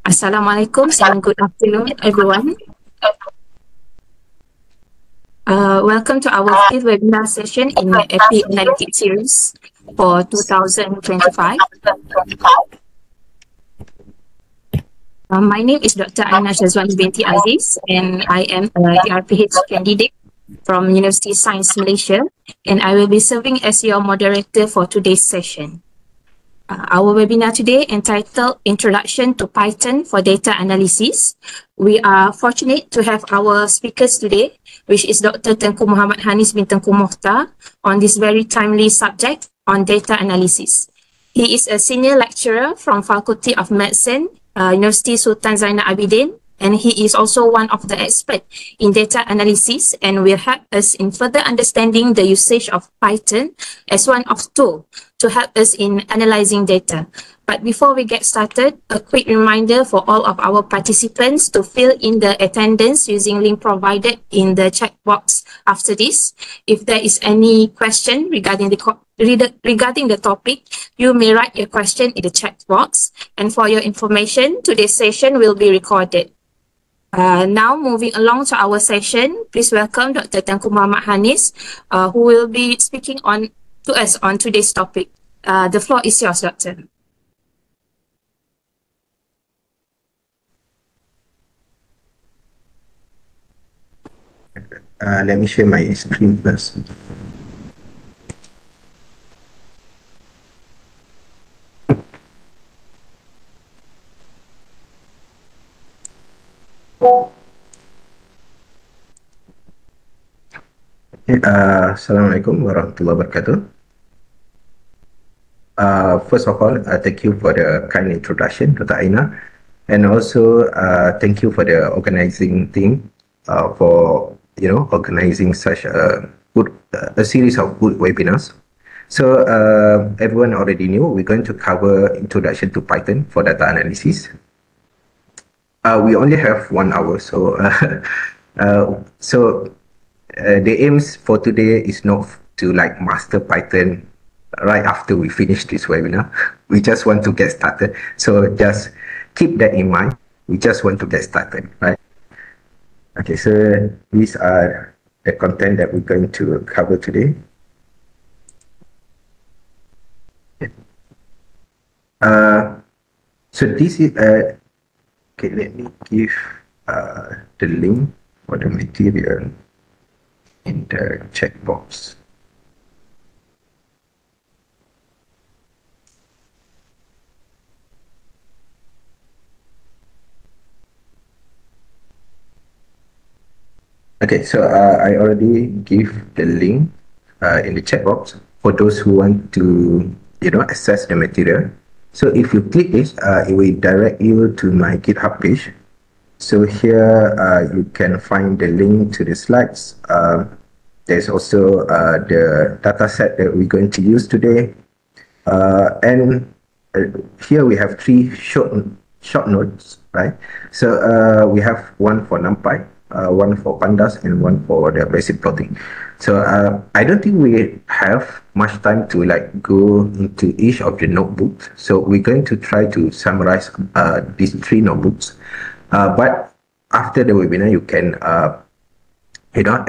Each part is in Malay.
Assalamualaikum and good afternoon, everyone. Welcome to our fifth webinar session in the EPI Analytics series for 2025. My name is Dr. Aina Shazwani binti Aziz, and I am a DRPH candidate from University of Science Malaysia, and I will be serving as your moderator for today's session. Our webinar today entitled Introduction to Python for Data Analysis. We are fortunate to have our speakers today, which is Dr. Tengku Muhammad Hanis bin Tengku Mohtar, on this very timely subject on data analysis. He is a senior lecturer from Faculty of Medicine, University Sultan Zainal Abidin, and he is also one of the experts in data analysis and will help us in further understanding the usage of Python as one of tools to help us in analyzing data. But before we get started, a quick reminder for all of our participants to fill in the attendance using link provided in the chat box after this. If there is any question regarding the topic, you may write your question in the chat box. And for your information, today's session will be recorded. Now moving along to our session, please welcome Dr. Tengku Muhammad Hanis, who will be speaking to us on today's topic. The floor is yours, Doctor. Let me share my screen first. Assalamualaikum warahmatullahi wabarakatuh. First of all, thank you for the kind introduction, Dr. Aina, and also thank you for the organizing team for organizing such a series of good webinars. So everyone already knew we're going to cover introduction to Python for data analysis. We only have 1 hour, so the aims for today is not to master Python right after we finish this webinar. We just want to get started. So just keep that in mind. We just want to get started, right? Okay, so these are the content that we're going to cover today. So this is okay, let me give the link for the material in the chat box. Okay, so I already give the link in the chat box for those who want to access the material. So if you click this, it will direct you to my GitHub page. So here you can find the link to the slides. There's also the data set that we're going to use today. And here we have 3 short notes, right? So we have one for NumPy, one for pandas, and one for the basic plotting. So I don't think we have much time to go into each of the notebooks. So we're going to try to summarize these 3 notebooks. But after the webinar, you can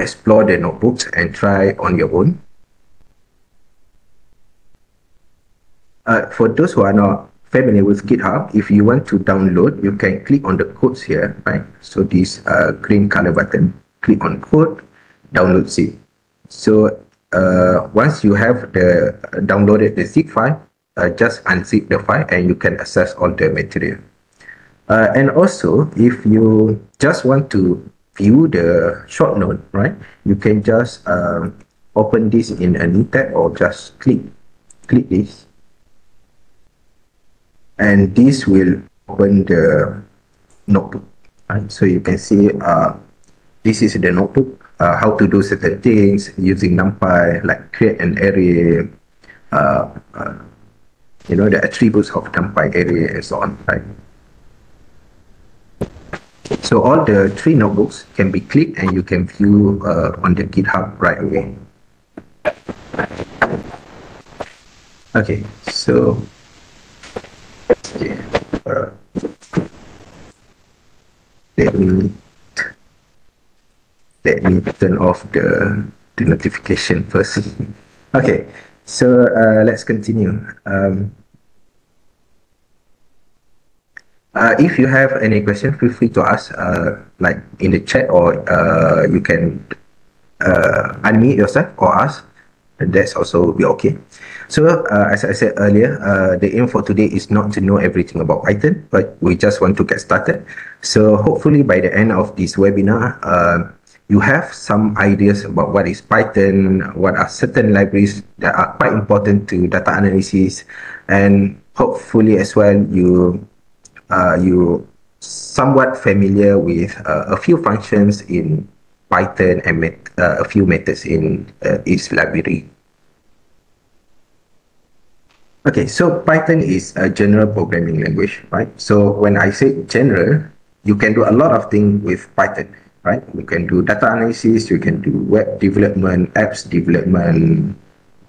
explore the notebooks and try on your own. For those who are not familiar with GitHub, if you want to download, you can click on the codes here, right? So this green color button, click on code, download zip. So once you have downloaded the zip file, just unzip the file and you can access all the material. And also, if you just want to view the short note, right, you can just open this in a new tab or just click this. And this will open the notebook, right? So you can see this is the notebook, how to do certain things using NumPy, like create an array, the attributes of NumPy array and so on, right? So all the 3 notebooks can be clicked and you can view on the GitHub right away. Okay, so let me turn off the notification first. Okay, so let's continue. If you have any question, feel free to ask, like in the chat, or you can unmute yourself or ask. That's also be okay. So as I said earlier, the aim for today is not to know everything about Python, but we just want to get started. So hopefully by the end of this webinar, you have some ideas about what is Python, what are certain libraries that are quite important to data analysis, and hopefully as well you somewhat familiar with a few functions in Python and a few methods in its library. Okay, so Python is a general programming language, right? So when I say general, you can do a lot of things with Python, right? You can do data analysis, you can do web development, apps development,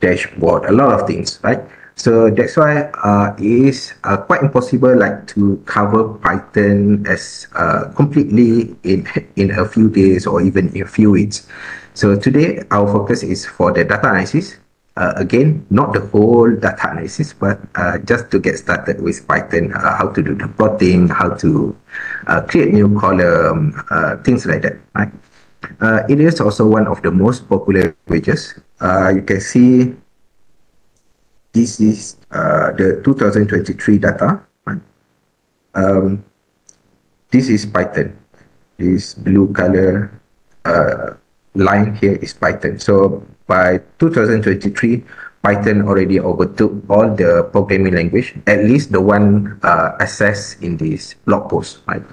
dashboard, a lot of things, right? So that's why it is quite impossible like to cover Python as completely in a few days or even in a few weeks. So today our focus is for the data analysis. Again, not the whole data analysis, but just to get started with Python, how to do the plotting, how to create new column, things like that, right? It is also one of the most popular languages. You can see this is the 2023 data. Right? This is Python. This blue color line here is Python. So by 2023, Python already overtook all the programming language, at least the one assessed in this blog post, right?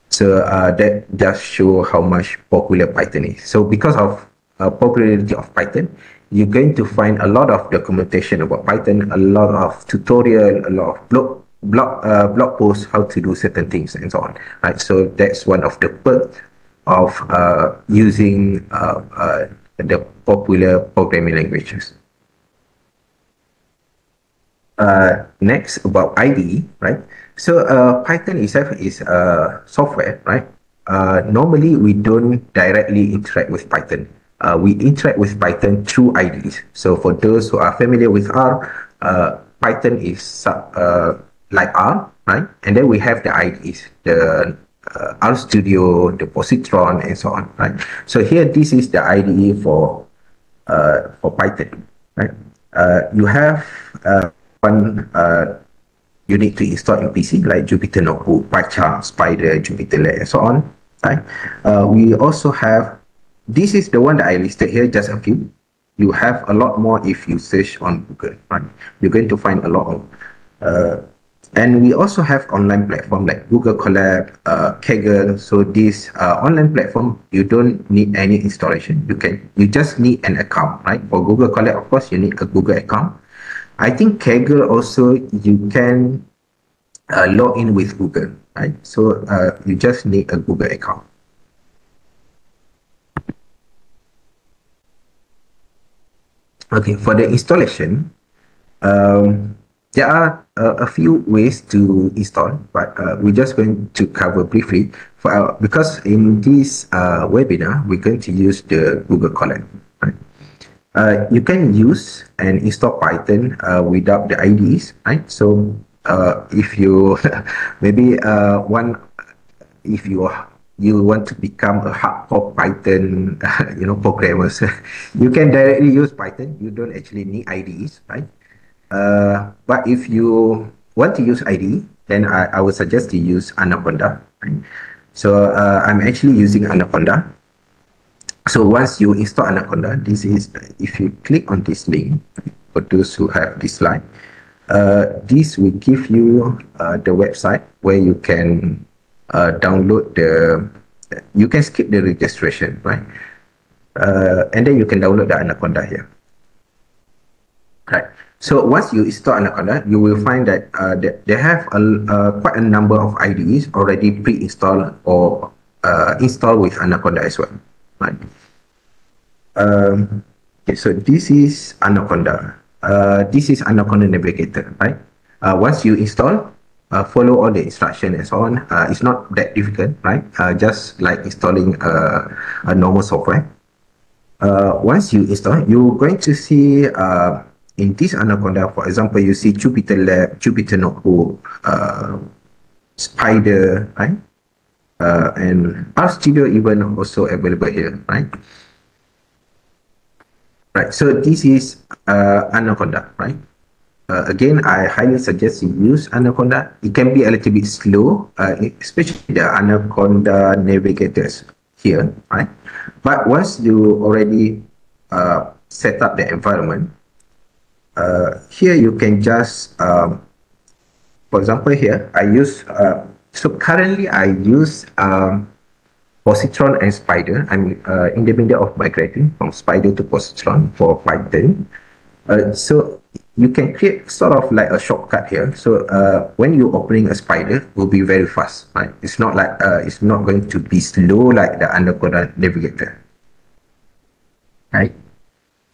So that just show how much popular Python is. So because of popularity of Python, you're going to find a lot of documentation about Python, a lot of tutorial, a lot of blog posts, how to do certain things and so on, right? So that's one of the perks of using the popular programming languages. Next, about IDE, right? So Python itself is a software, right? Normally we don't directly interact with Python. We interact with Python through IDEs. So for those who are familiar with R, Python is like R, right? And then we have the IDEs, the RStudio, the Positron, and so on, right? So here, this is the IDE for Python, right? You have one you need to install in PC like Jupyter Notebook, PyCharm, Spider, JupyterLab, and so on, right? We also have, this is the one that I listed here, just a few. You have a lot more if you search on Google, right? You're going to find a lot more. And we also have online platform like Google Colab, Kaggle. So this online platform, you don't need any installation. You just need an account, right? For Google Colab, of course, you need a Google account. I think Kaggle also, you can log in with Google, right? So you just need a Google account. Okay, for the installation, there are a few ways to install, but we're just going to cover briefly because in this webinar, we're going to use the Google Colab. Right? You can use and install Python without the IDEs, right? So if you maybe if you want to become a hardcore Python, programmers, you can directly use Python. You don't actually need IDEs, right? But if you want to use IDE, then I would suggest to use Anaconda. Right? So I'm actually using Anaconda. So once you install Anaconda, this is, if you click on this link, for those who have this slide, this will give you the website where you can download you can skip the registration, right? And then you can download the Anaconda here. Right. So once you install Anaconda, you will find that they have quite a number of IDEs already pre-installed or installed with Anaconda as well. Right. Okay, so this is Anaconda. This is Anaconda Navigator, right? Once you install, follow all the instruction and so on. It's not that difficult, right? Just like installing a normal software. Once you install, you're going to see in this Anaconda, for example, you see Jupyter Lab, Jupyter Notebook, Spider, right? And RStudio even also available here, right? Right, so this is Anaconda, right? Again, I highly suggest you use Anaconda. It can be a little bit slow, especially the Anaconda navigators here, right? But once you already set up the environment, here you can just, for example, here I use, so currently I use positron and Spider. I'm in the middle of migrating from Spider to positron for Python. So you can create sort of like a shortcut here. So when you're opening a Spider, it will be very fast, right? It's not like it's not going to be slow like the Anaconda navigator, right?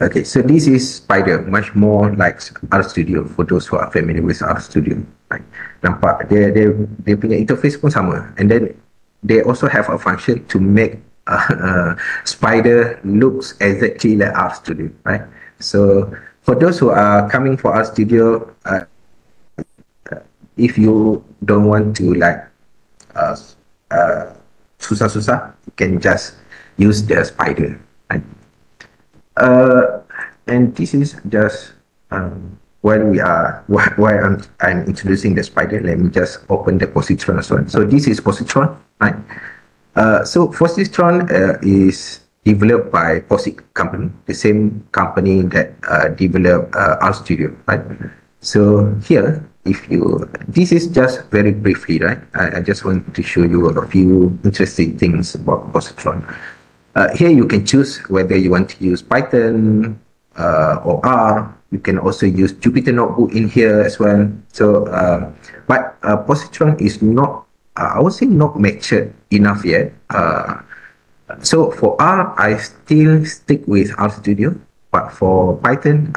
Okay, so this is Spider, much more like RStudio for those who are familiar with RStudio, right? Nampak dia punya interface pun sama, and then they also have a function to make Spider looks exactly like RStudio, right? So for those who are coming for RStudio, if you don't want to like susah-susah, you can just use the Spider, right? And this is just when we are while I'm introducing the Spider. Let me just open the positron as well. So this is positron, right? So positron is developed by POSIT company, the same company that developed RStudio, right? So here, if you, this is just very briefly, right? I just want to show you a few interesting things about positron. Here you can choose whether you want to use Python or R. You can also use Jupyter Notebook in here as well. So, but positron is not, I would say, not matured enough yet. So for R, I still stick with RStudio, but for Python,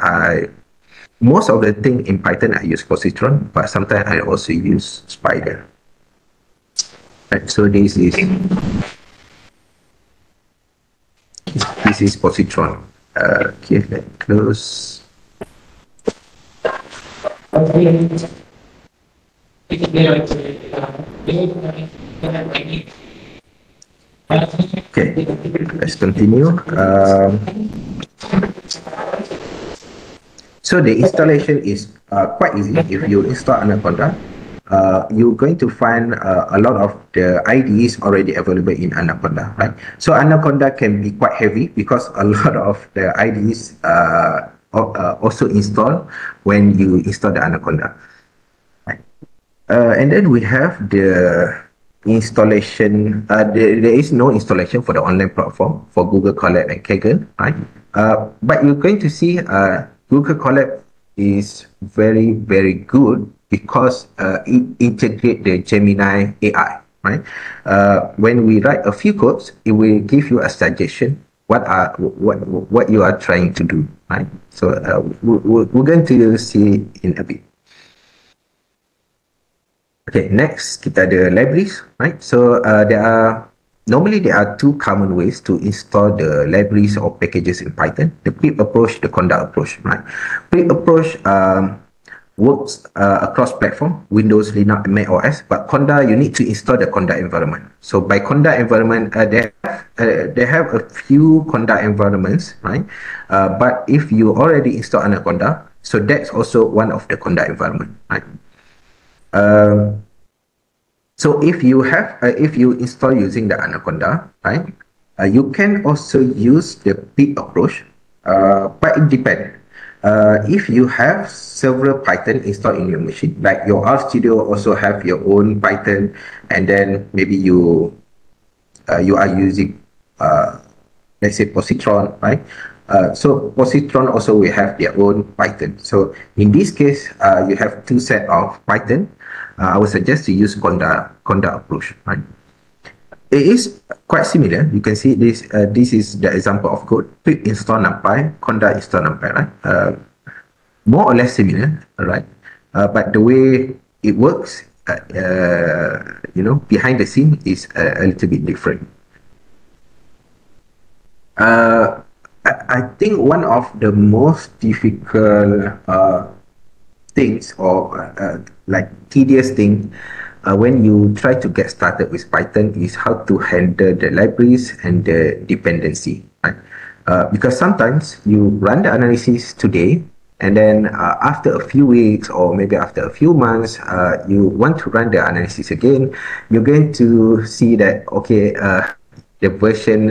most of the thing in Python I use positron, but sometimes I also use Spider. Right, so this is positron. Okay, let's close. Okay, let's continue. So the installation is quite easy. If you install Anaconda, you're going to find a lot of the IDEs already available in Anaconda, right? So Anaconda can be quite heavy because a lot of the IDEs also install when you install the Anaconda, right? And then we have the installation. There is no installation for the online platform for Google Colab and Kaggle, right? But you're going to see Google Colab is very, very good because it integrates the Gemini AI, right? When we write a few codes, it will give you a suggestion what you are trying to do, right? So we're going to see in a bit. Okay, next kita ada libraries, right? So normally there are two common ways to install the libraries or packages in Python: the pip approach, the conda approach, right? Pip approach works across platform, Windows, Linux, Mac OS, but conda, you need to install the conda environment. So by conda environment, they have a few conda environments, right? But if you already install Anaconda, so that's also one of the conda environment, right? So if you install using the Anaconda, right, you can also use the pip approach, but it depends. If you have several Python installed in your machine, like your RStudio also have your own Python, and then maybe you are using let's say positron, right? So positron also will have their own Python. So in this case, you have two set of Python. I would suggest to use conda approach, right? It is quite similar. You can see this. This is the example of code: pip install numpy, conda install numpy, right? More or less similar, right? But the way it works behind the scene is a little bit different. I think one of the most difficult things, or like tedious thing, when you try to get started with Python, is how to handle the libraries and the dependency, right? Because sometimes you run the analysis today, and then after a few weeks or maybe after a few months, you want to run the analysis again, you're going to see that, okay, the version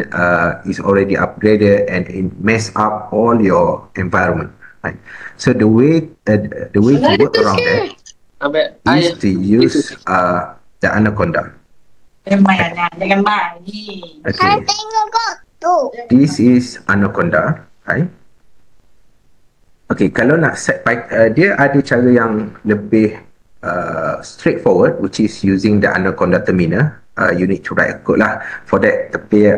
is already upgraded and it mess up all your environment, right? So the way to work around that is to use the Anaconda. Okay. This is Anaconda, right? Okay, kalau nak set dia ada cara yang lebih straightforward, which is using the Anaconda terminal. You need to write a code lah for that. Tapi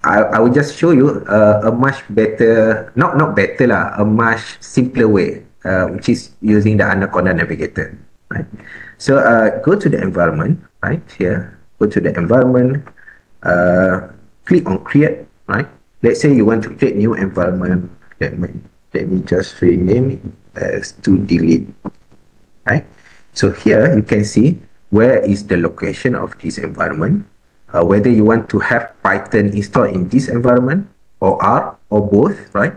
I will just show you a much better, not better lah, a much simpler way, which is using the Anaconda navigator, right? So go to the environment, right here. Go to the environment. Click on create, right? Let's say you want to create new environment. Let me just rename it as to delete, right? So here you can see where is the location of this environment, whether you want to have Python installed in this environment or R or both, right?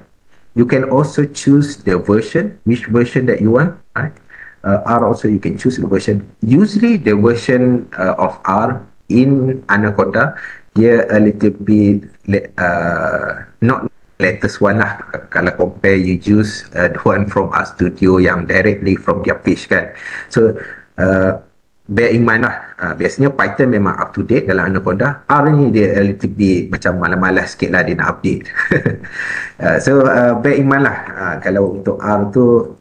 You can also choose the version, which version that you want, right? R also you can choose the version. Usually the version of R in Anaconda, dia a little bit not latest one lah. Kalau compare you use the one from RStudio yang directly from their page kan. So bear in mind lah, biasanya Python memang up to date dalam Anaconda. R ni dia a little bit macam malas-malas sikit lah dia nak update. So bear in mind lah, kalau untuk R tu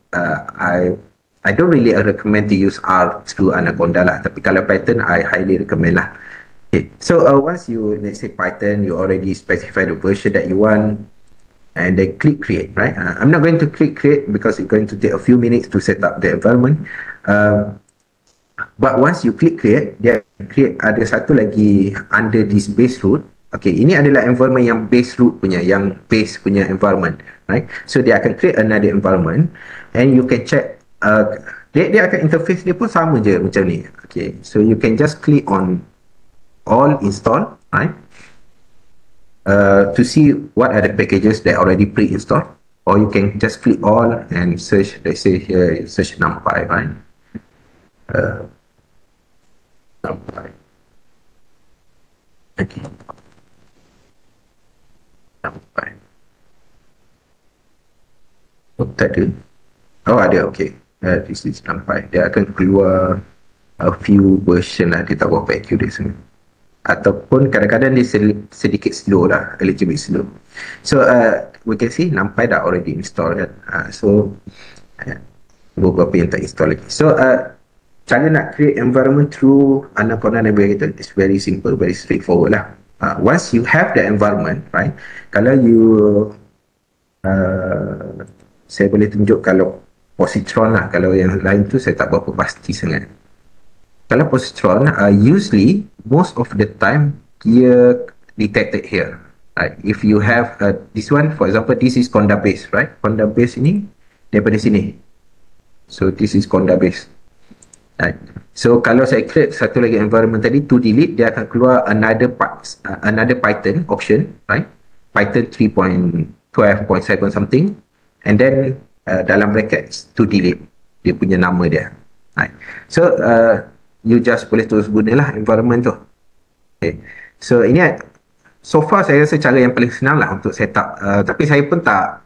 I don't really recommend to use R through Anaconda lah, tapi kalau Python I highly recommend lah. Okay. So once you, let's say Python, you already specify the version that you want, and then click create, right? I'm not going to click create because it's going to take a few minutes to set up the environment. But once you click create, dia create ada satu lagi under this base root. Okay, ini adalah environment yang base root punya, yang base punya environment, right? So dia akan create another environment, and you can check. Dia akan interface dia pun sama je macam ni. Okay, so you can just click on all install, right? To see what are the packages that already pre-installed, or you can just click all and search. Let's say here search NumPy, right? NumPy. Okay. NumPy. Oh, tak ada. Oh, ada. Okay. This is NumPy. Dia akan keluar a few version lah. Dia tak buat accurate semua. Ataupun kadang-kadang dia sedikit slow lah, a little bit slow. So we can see NumPy dah already installed kan. So beberapa yang tak install lagi. So cara nak create environment through Anaconda Navigator is very simple, very straightforward lah. Once you have the environment, right, kalau you saya boleh tunjuk kalau positron lah, kalau yang lain tu saya tak berapa pasti sangat. Kalau positron, usually most of the time dia detected here, right? If you have this one, for example, this is Conda base, right? Conda base ini daripada sini. So this is Conda base, right? So kalau saya create satu lagi environment tadi to delete, dia akan keluar another Python option, right? Python 3.12.7 something, and then dalam brackets to delete dia punya nama dia, right? So you just boleh terus gunalah environment tu. Okay. So ini so far saya rasa cara yang paling senang lah untuk set up. Tapi saya pun tak,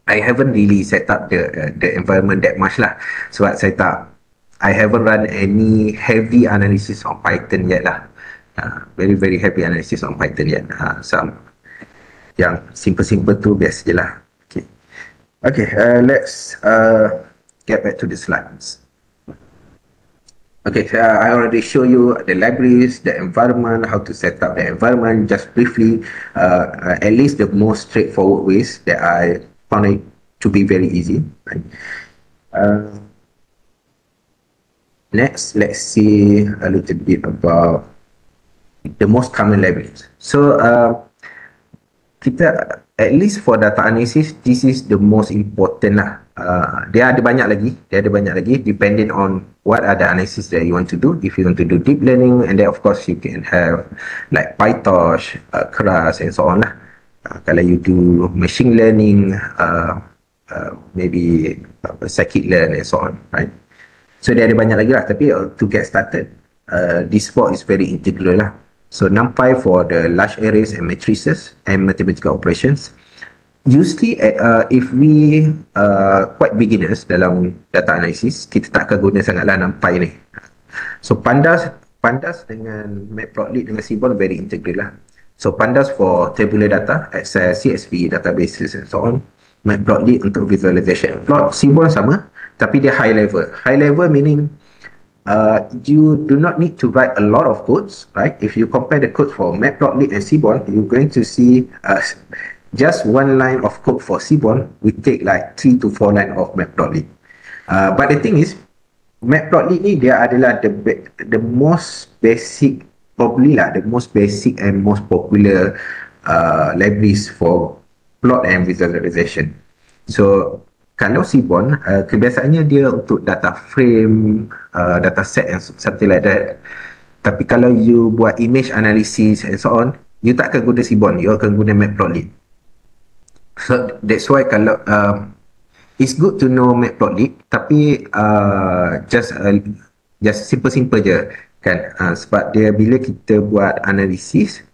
I haven't really set up the environment that much lah. Sebab I haven't run any heavy analysis on Python yet lah. Very heavy analysis on Python yet. Some yang simple tu biasa je lah. Okay, let's get back to the slides. Okay, I already show you the libraries, the environment, how to set up the environment, just briefly, at least the most straightforward ways that I found it to be very easy. Right? Next, let's see a little bit about the most common libraries. So kita, at least for data analysis, this is the most important lah. Dia ada banyak lagi, depending on what are the analysis that you want to do. If you want to do deep learning, and then of course you can have like PyTorch, Keras and so on lah. Kalau you do machine learning, maybe scikit-learn and so on, right? So dia ada banyak lagi lah, tapi to get started, this sport is very integral lah. So NumPy for the large arrays and matrices and mathematical operations. Usually if we quite beginners dalam data analysis, kita tak akan guna sangatlah NumPy ni. So Pandas dengan Matplotlib dengan Seaborn very integral lah. So Pandas for tabular data, Excel, CSV, databases and so on. Matplotlib untuk visualization. Plot Seaborn sama, tapi dia high level. High level meaning you do not need to write a lot of codes, right? If you compare the code for Matplotlib and Seaborn, you're going to see just one line of code for Seaborn will take like 3 to 4 lines of Matplotlib. But the thing is, Matplotlib ni dia adalah the most basic, probably lah the most basic and most popular libraries for plot and visualization. So kalau Seaborn, kebiasaannya dia untuk data frame, data set and something like that. Tapi kalau you buat image analysis and so on, you tak akan guna Seaborn, you akan guna Matplotlib. So that's why kalau it's good to know Matplotlib, tapi just simple je kan, sebab dia bila kita buat analisis,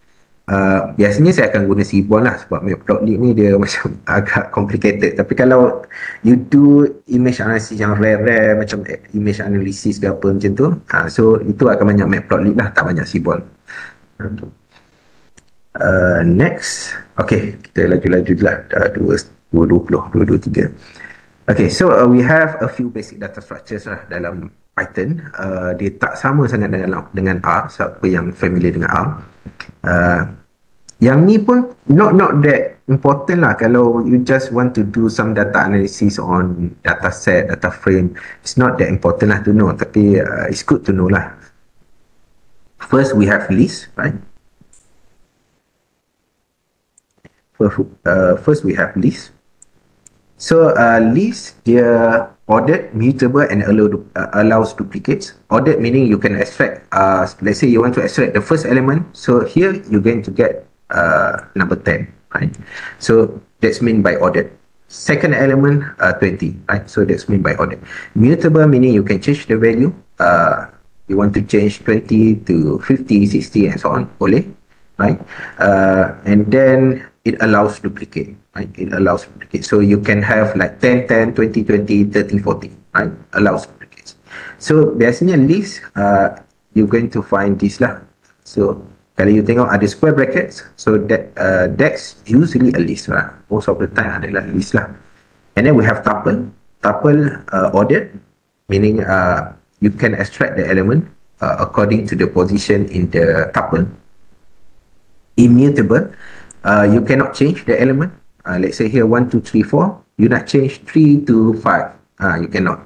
biasanya saya akan guna Seaborn lah, sebab Matplotlib ni dia macam agak complicated. Tapi kalau you do image analysis yang rare macam image analysis ke apa macam tu, so itu akan banyak Matplotlib lah, tak banyak Seaborn. Next, okay, kita laju-laju lah, 223. Okay, so we have a few basic data structures lah dalam Python. Dia tak sama sangat dengan R, siapa yang familiar dengan R. Yang ni pun not that important lah. Kalau you just want to do some data analysis on data set, data frame, it's not that important lah to know, tapi it's good to know lah. First we have list, right? First we have list. So list dia ordered, mutable and allows duplicates. Ordered meaning you can extract, let's say you want to extract the first element, so here you're going to get number 10, right? So that's mean by ordered. Second element 20, right? So that's mean by ordered. Mutable meaning you can change the value. You want to change 20 to 50, 60 and so on, boleh, right? And then it allows duplicate, right? It allows duplicate. So you can have like 10, 10, 20, 20, 30, 40, right? Allows duplicates. So biasanya list, you're going to find this lah. So kalau you tengok ada square brackets, so that's usually a list lah. Most of the time adalah list lah. And then we have tuple. Tuple ordered, meaning you can extract the element according to the position in the tuple. Immutable, you cannot change the element. Let's say here 1, 2, 3, 4. You nak change 3 to 5. You cannot.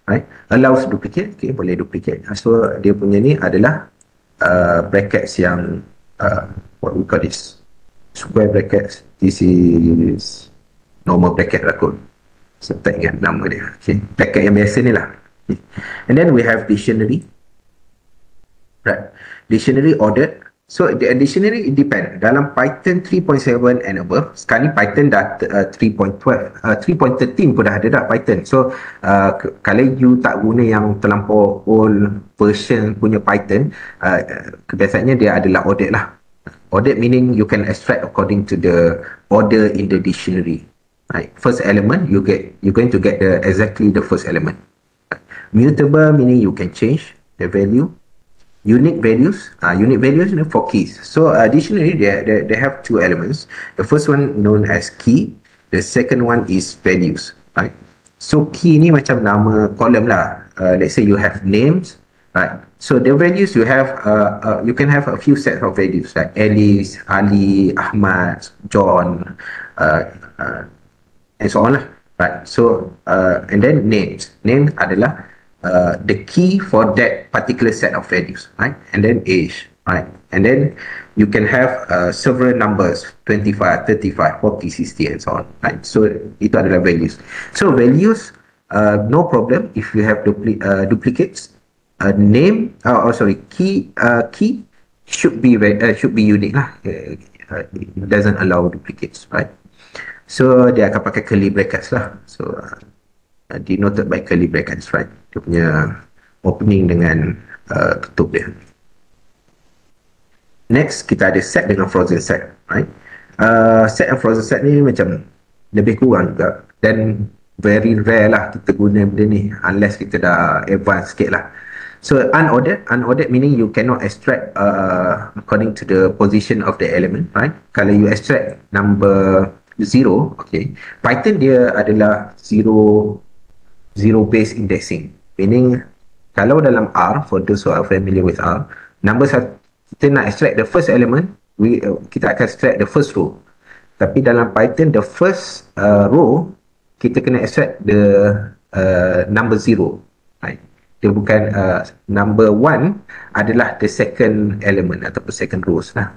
Right? Allows duplicate. Okay, boleh duplicate. So dia punya ni adalah brackets yang what we call this square brackets. This is normal bracket lah kot. So tak ingat nama dia. Okay, bracket yang biasa ni lah. Okay. And then we have dictionary. Right. Dictionary ordered. So the dictionary it depend. Dalam Python 3.7 and above, sekarang ni Python dah 3.12, 3.13 pun dah ada dah Python. So kalau you tak guna yang terlampau old version punya Python, kebiasaannya dia adalah ordered lah. Ordered meaning you can extract according to the order in the dictionary. Right. First element you're going to get exactly the first element. Mutable meaning you can change the value. Unique values, for keys. So dictionary they have two elements. The first one known as key, the second one is values, right? So key ni macam nama column lah. Let's say you have names, right? So the values you have, you can have a few sets of values like Alice, Ali, Ahmad, John, and so on lah, right? So and then names adalah the key for that particular set of values, right? And then age, right? And then you can have several numbers, 25, 35, 40, 60, and so on, right? So itu adalah values. So values, no problem if you have duplicates. Name, key should be unique lah. It doesn't allow duplicates, right? So dia akan pakai curly brackets lah. So denoted by curly brackets, right? Dia punya opening dengan tutup dia. Next, kita ada set dengan frozen set, right? Set and frozen set ni macam lebih kurang juga, dan very rare lah kita guna benda ni unless kita dah advance sikit lah. So unordered meaning you cannot extract according to the position of the element, right? Kalau you extract number 0, okay, Python dia adalah zero based indexing, meaning kalau dalam R, for those who are familiar with R, kita nak extract the first element, kita akan extract the first row. Tapi dalam Python, the first row kita kena extract the number 0, right? Dia bukan number 1 adalah the second element ataupun second rows lah.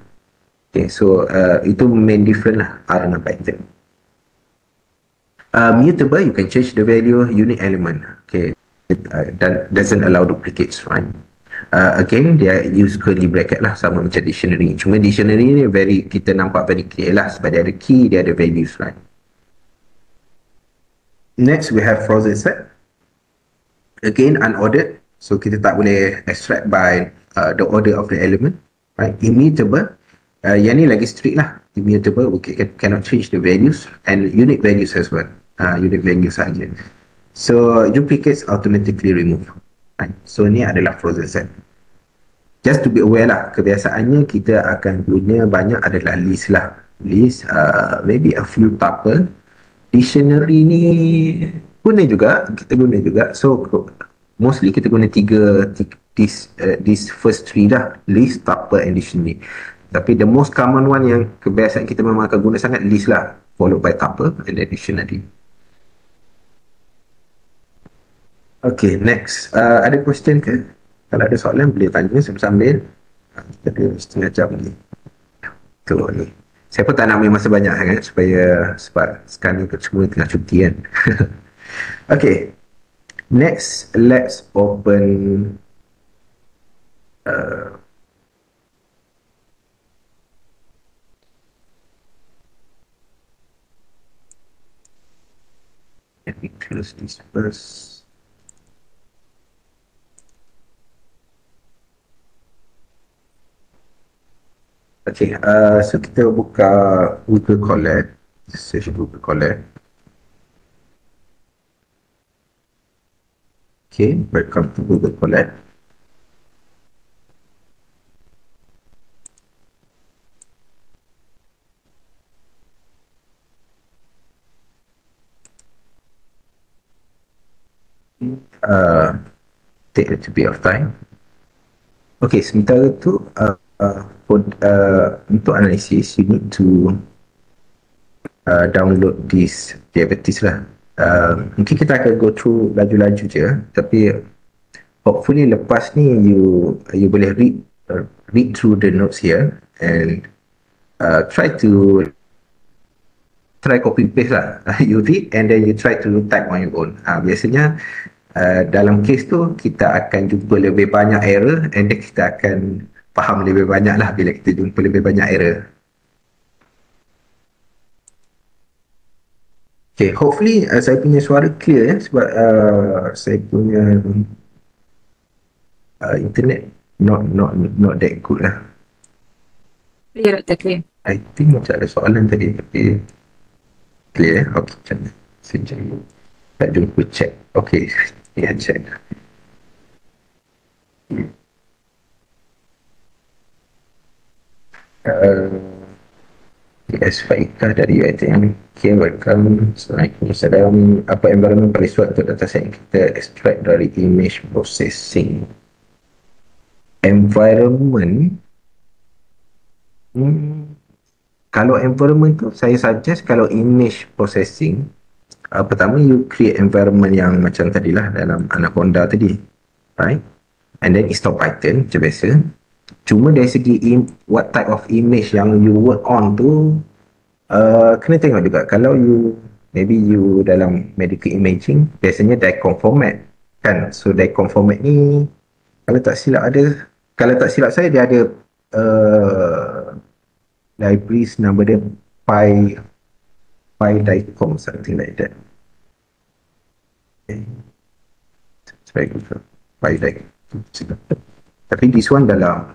Okay, so itu main difference lah R dengan Python. Mutable, you can change the value unique element. Okay, that doesn't allow duplicates, right? Again, dia use curly bracket lah, sama macam dictionary. Cuma dictionary ni kita nampak very clear lah, sebab dia ada key, dia ada values, right? Next, we have frozen set. Again, unordered, so kita tak boleh extract by the order of the element, right? Immutable, yang ni lagi strict lah. Immutable, we cannot change the values, and unique values as well. Unique values saja. So duplicates automatically remove, right? So ni adalah frozen set. Just to be aware lah, kebiasaannya kita akan guna banyak adalah list lah. List, maybe a few tuple. Dictionary ni kita guna juga. So mostly kita guna this first three dah, list, tuple and dictionary. Tapi the most common one yang kebiasaan kita memang akan guna sangat list lah, followed by tuple and then dictionary. Okay, next. Ada question ke? Kalau ada soalan boleh tanya sambil-sambil. Kita ada setengah jam lagi. Tu ni. Saya pun tak nak ambil masa banyak sangat sebab sekarang ni semua tengah cuti kan. Okay. Next, let's open let me close this first. Okay, so kita buka Google Colab. Search Google Colab. Okay, welcome to Google Colab. Take a little bit of time. Okay, sementara tu untuk analisis, you need to download this derivatives lah. Mungkin kita akan go through laju-laju je, tapi hopefully lepas ni you boleh read through the notes here and try copy paste lah. You read and then you try to type on your own. Biasanya dalam case tu kita akan jumpa lebih banyak error and then kita akan faham lebih banyak lah bila kita jumpa lebih banyak error. Okay, hopefully saya punya suara clear ya, sebab saya punya internet not that good lah. Clear, clear. I think macam ada soalan tadi, tapi clear ya? Okay, macam mana? Sekejap. Tak jumpa check. Okay, ya check. Yes, Faikah dari UiTM. Okay, welcome. Assalamualaikum. Apa environment paling suat untuk data set yang kita extract dari image processing? Environment, kalau environment tu saya suggest kalau image processing, pertama you create environment yang macam tadilah dalam Anaconda tadi, right? And then install Python macam biasa. Cuma dari segi what type of image yang you work on tu, kena tengok juga. Kalau you maybe you dalam medical imaging, biasanya DICOM format kan. So DICOM format ni kalau tak silap saya dia ada libraries nama dia PyDICOM, something like that. Okay. Try Google PyDICOM. Tapi this one dalam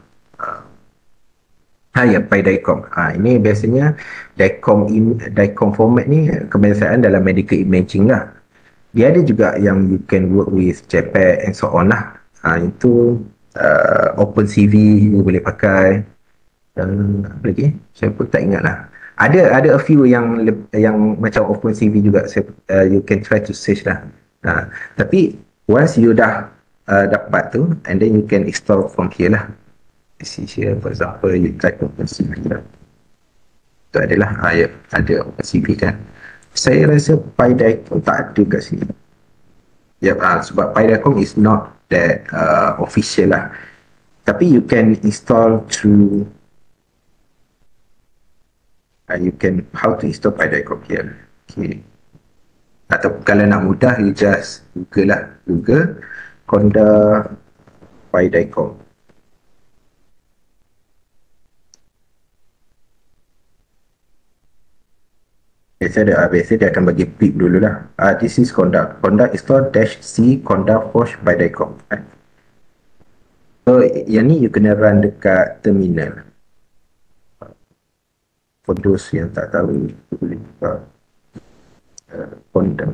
PyDICOM. Ini biasanya DICOM format ni kebiasaan dalam medical imaging lah. Dia ada juga yang you can work with JPEG and so on lah. Itu OpenCV you boleh pakai. Apa lagi? Saya pun tak ingat lah. Ada a few yang macam OpenCV juga. You can try to search lah. Tapi once you dah dapat tu, and then you can install from here lah. See here, for example, you type OpenCV lah. Itu adalah ada OpenCV kan. Saya rasa PyDICOM tak ada kat sini. Sebab PyDICOM is not that official lah. Tapi you can install through how to install PyDICOM here. Okay. Atau kalau nak mudah, you just Google lah. Google Conda PyDICOM. Biasa dia akan bagi pip dulu lah. This is Conda. Conda install -c Conda Forge PyDICOM. So yang ni you kena run dekat terminal. For those yang tak tahu, boleh buka Conda.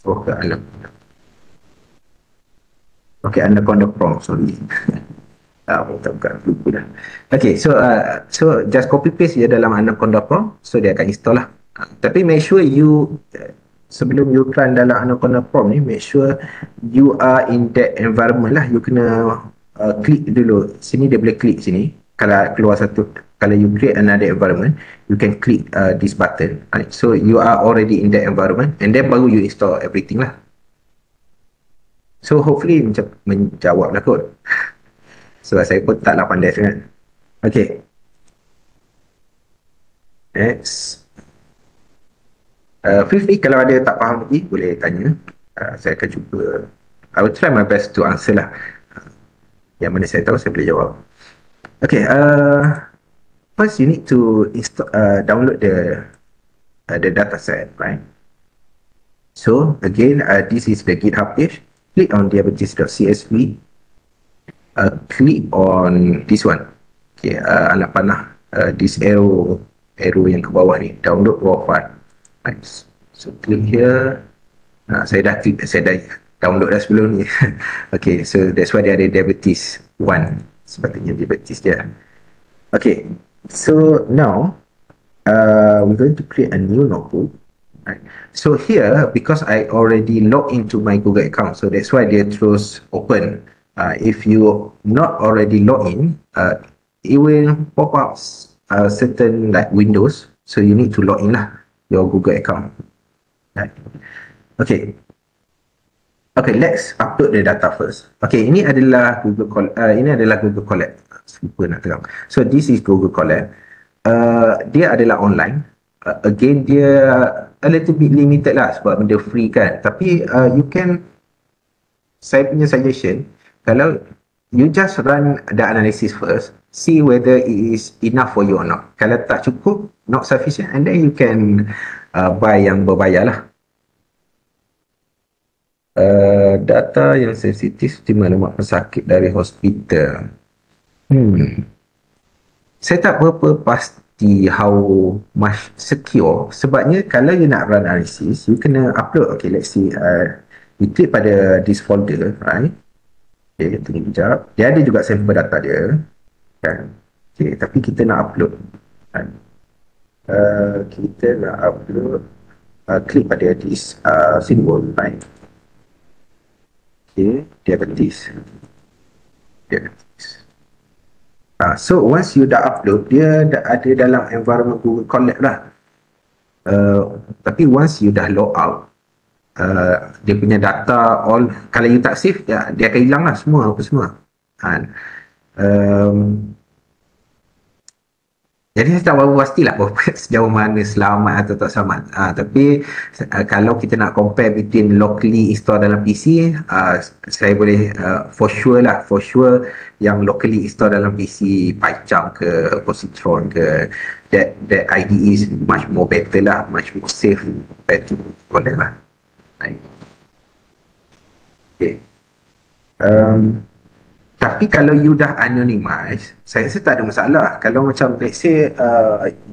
Ke alam. Okay, Anaconda prompt, sorry. Bukan, lupa dah. Okay, so just copy paste je dalam Anaconda prompt, so dia akan install lah. Tapi make sure you sebelum you run dalam Anaconda prompt ni, make sure you are in that environment lah. You kena klik dulu. Sini dia boleh klik sini. Kalau keluar satu, kalau you create another environment, you can click this button. Right? So you are already in that environment, and then baru you install everything lah. So hopefully menjawab lah kot. Sebab saya pun taklah pandai sangat. Okay. Next. Feel free kalau ada tak faham lagi, boleh tanya. Saya akan cuba. I will try my best to answer lah. Yang mana saya tahu, saya boleh jawab. Okay. First, you need to download the dataset, right? So again, this is the GitHub page. Click on diabetes.csv. Click on this one. Okay, anak panah. This arrow yang ke bawah ni. Download raw file. Nice. So click here. Saya dah download dah sebelum ni. Okay, so that's why dia ada diabetes 1. Sepatutnya diabetes dia. Okay, so now we're going to create a new notebook. Right. So here, because I already logged into my Google account, so that's why they terus open. If you not already log in, it will pop up certain like windows. So you need to log in lah your Google account. Right. Okay. Okay, let's upload the data first. Okay, ini adalah Google Colab. Lupa nak terang. So this is Google Colab. Dia adalah online. Again, dia a little bit limited lah sebab benda free kan. Tapi saya punya suggestion, kalau you just run the analysis first, see whether it is enough for you or not. Kalau tak cukup, not sufficient, and then you can buy yang berbayar lah. Data yang sensitif seperti maklumat pesakit dari hospital. Saya tak berapa pasti how much secure. Sebabnya kalau you nak run analysis, you kena upload. Okay, let's see. You klik pada this folder, right? Okay, tunggu sekejap. Dia ada juga sampel data dia. Kan? Okay, tapi kita nak upload. Kan? Kita nak upload. Klik pada this symbol, right? Okay, diabetes. So once you dah upload, dia dah ada dalam environment Google Colab lah. Tapi once you dah log out, dia punya data all, kalau you tak save, dia akan hilang lah semua, apa semua. Jadi saya tak berapa pastilah sejauh mana selamat atau tak selamat. Tapi kalau kita nak compare between locally install dalam PC, saya boleh for sure yang locally install dalam PC, PyCharm ke Positron ke, that IDE is much more better lah, much more safe compared to Colab lah. Okay. Tapi kalau you dah anonymize, saya rasa tak ada masalah. Kalau macam let's say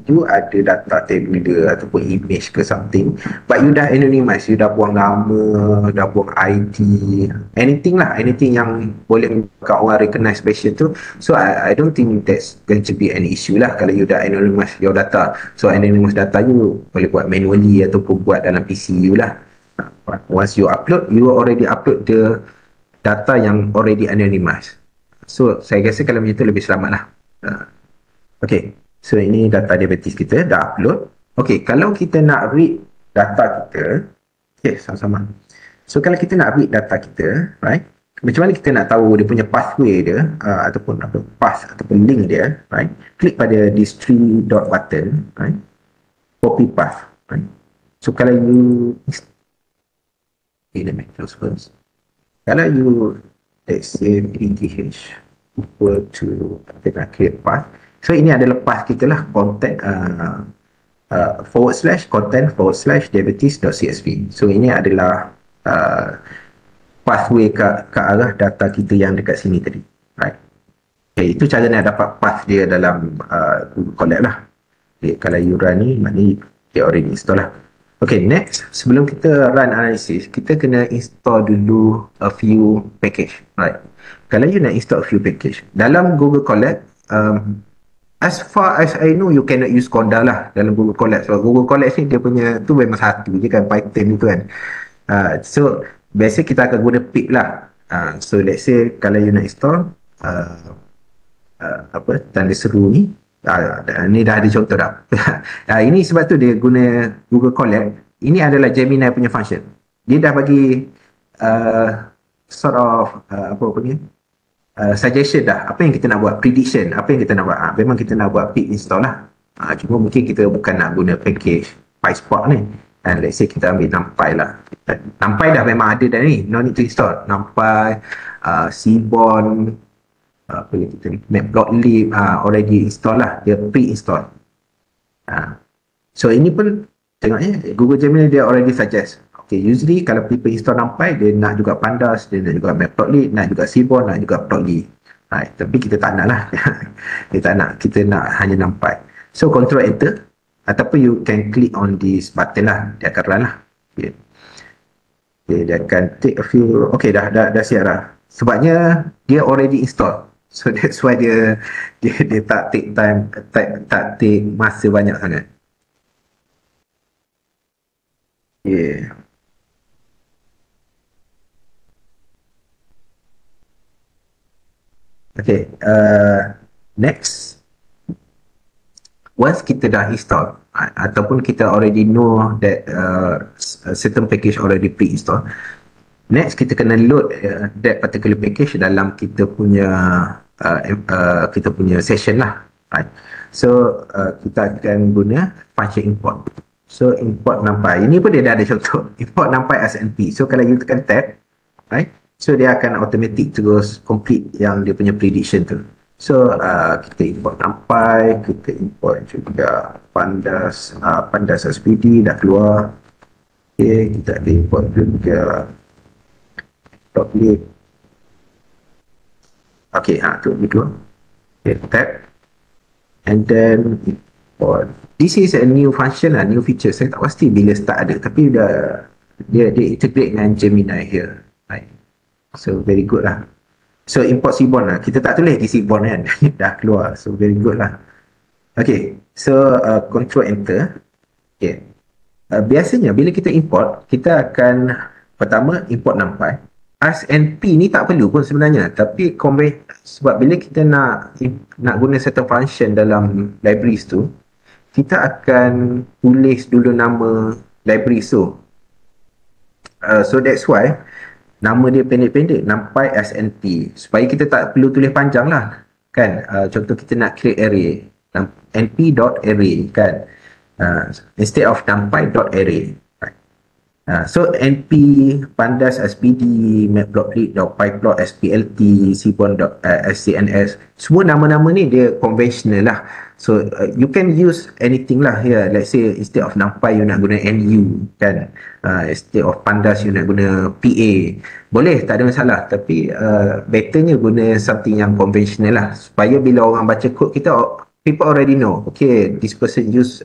you ada data tabular ataupun image ke something, but you dah anonymize, you dah buang nama, dah buang ID, anything lah, anything yang boleh menyebabkan orang recognize patient tu. So I don't think that's going to be an issue lah kalau you dah anonymize your data. So anonymous data you boleh buat manually ataupun buat dalam PC you lah. Once you upload, you already upload the data yang already anonymized. So saya rasa kalau macam tu lebih selamat lah. Okay, so ini data diabetes kita dah upload. Okay, kalau kita nak read data kita, okay, sama-sama. So kalau kita nak read data kita, right, macam mana kita nak tahu dia punya pathway dia, ataupun apa, path ataupun link dia, right, klik pada this three dot button, right, copy path, right. So kalau you, okay, let me close first. Kalau you, let's say PTH equal to, kita nak create path. So ini adalah path kita lah, content /content/diabetes.csv. So ini adalah pathway ke arah data kita yang dekat sini tadi, right. Okay, itu cara nak dapat path dia dalam Google Colab lah. Okay, kalau you run ni, maknanya dia already install lah. Okay, next, sebelum kita run analysis, kita kena install dulu a few package, right. Kalau you nak install a few package dalam Google Colab, as far as I know, you cannot use Conda lah dalam Google Colab. So Google Colab ni dia punya tu memang satu je kan, Python tu kan. So biasa kita akan guna pip lah. So let's say kalau you nak install tanda seru ni, ni dah ada contoh dah. Ini sebab tu dia guna Google Colab. Ini adalah Gemini punya function. Dia dah bagi sort of suggestion dah, apa yang kita nak buat, prediction, apa yang kita nak buat. Memang kita nak buat pip install lah. Cuma mungkin kita bukan nak guna package PySpark ni. Let's say kita ambil NumPy lah. NumPy dah memang ada dah ni, no need to install. NumPy, Seaborn, apa yang kita ni, Matplotlib, already install lah, dia pre-install. So ini pun tengoknya Google Gemini dia already suggest. Okay, usually kalau people install NumPy, dia nak juga Pandas, dia nak juga Matplotlib, nak juga Seaborn, nak juga Plotly. Right, tapi kita tak nak lah. Kita tak nak, kita nak hanya NumPy. So control enter, ataupun you can click on this button lah, dia akan run lah. Okay. Okay, dia akan take a few, okay, dah siap dah. Sebabnya dia already install. So that's why dia tak take time, tak take masa banyak sangat. Yeah. Okay, next. Once kita dah install, ataupun kita already know that certain package already pre-install, next kita kena load that particular package dalam kita punya session lah, right. So kita akan guna function import. So import NumPy, ini pun dia dah ada contoh, import NumPy as NP. So kalau you tekan tab, right, so dia akan automatic terus complete yang dia punya prediction tu. So kita import NumPy, kita import juga Pandas, Pandas SPD dah keluar. Okay, kita ada import juga Plotly. Okay, tu keluar. Okay, tab. And then import. This is a new function lah, new feature. Saya tak pasti bila start ada, tapi dia integrate dengan Gemini here. Right. So very good lah. So import Seaborn lah. Kita tak tulis di Seaborn kan. Dah keluar. So very good lah. Okay. So control enter. Okay. Biasanya bila kita import, kita akan pertama import NumPy. as NP ni tak perlu pun sebenarnya, tapi sebab bila kita nak guna certain function dalam libraries tu, kita akan tulis dulu nama libraries tu. So that's why nama dia pendek-pendek, NumPy as NP, supaya kita tak perlu tulis panjang lah kan. Contoh kita nak create array, np.array kan, instead of numpy.array. So np pandas spd matplotlib.pyplot splt cbon.scns, semua nama-nama ni dia conventional lah. So you can use anything lah here. Let's say instead of numpy you nak guna nu kan, instead of pandas you nak guna pa, boleh, tak ada masalah. Tapi betternya guna something yang conventional lah, supaya bila orang baca kod kita, people already know, okay, this person use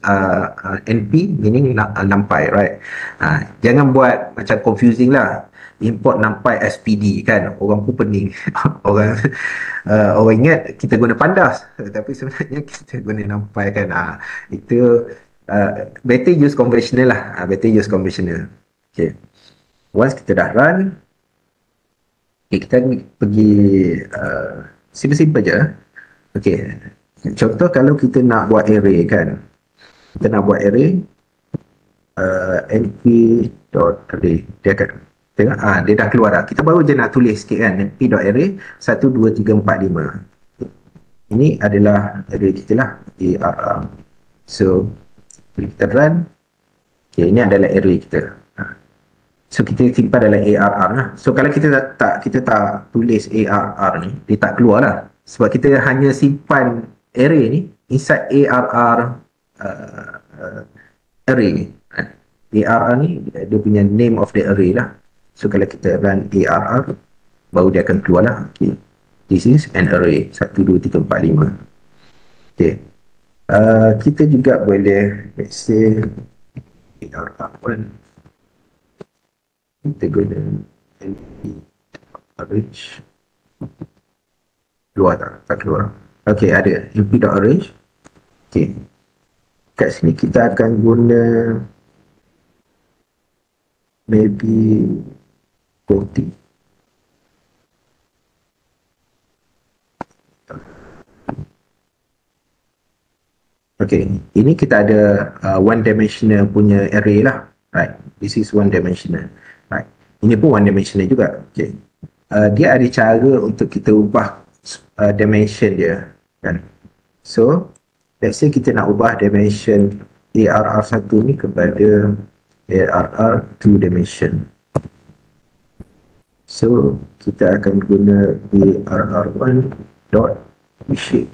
NP meaning numpy, right? Jangan buat macam confusing lah, import numpy spd kan, orang pun pening. orang ingat kita guna pandas, tapi sebenarnya kita guna numpy kan. Itu better use conventional lah, better use conventional. Okay, once kita dah run, okay, kita pergi simple-simple je. Okay, contoh kalau kita nak buat array kan, kita nak buat array np.array, dia akan tengok, dia dah keluar dah. Kita baru je nak tulis sikit kan, np.array 1 2 3 4 5. Ini adalah array kita lah, arr. So kita run, okay, ini adalah array kita. So kita simpan dalam arr lah. So kalau kita tak tulis arr ni, dia tak keluar lah, sebab kita hanya simpan array ni inside arr array ni. Arr ni dia punya name of the array lah. So kalau kita run arr, baru dia akan keluar lah. Okay, this is an array 1 2 3 4 5. Okay, kita juga boleh, let's say arr1, kita guna np.arrange, keluar tak keluar. Okay, ada np.arrange. Okay, kat sini kita akan guna maybe 20. Okay, ini kita ada one dimensional punya array lah, right? This is one dimensional, right? Ini pun one dimensional juga. Okay, dia ada cara untuk kita ubah dimension dia kan. So let's say kita nak ubah dimension arr1 ni kepada arr 2 dimension. So kita akan guna arr1 dot reshape.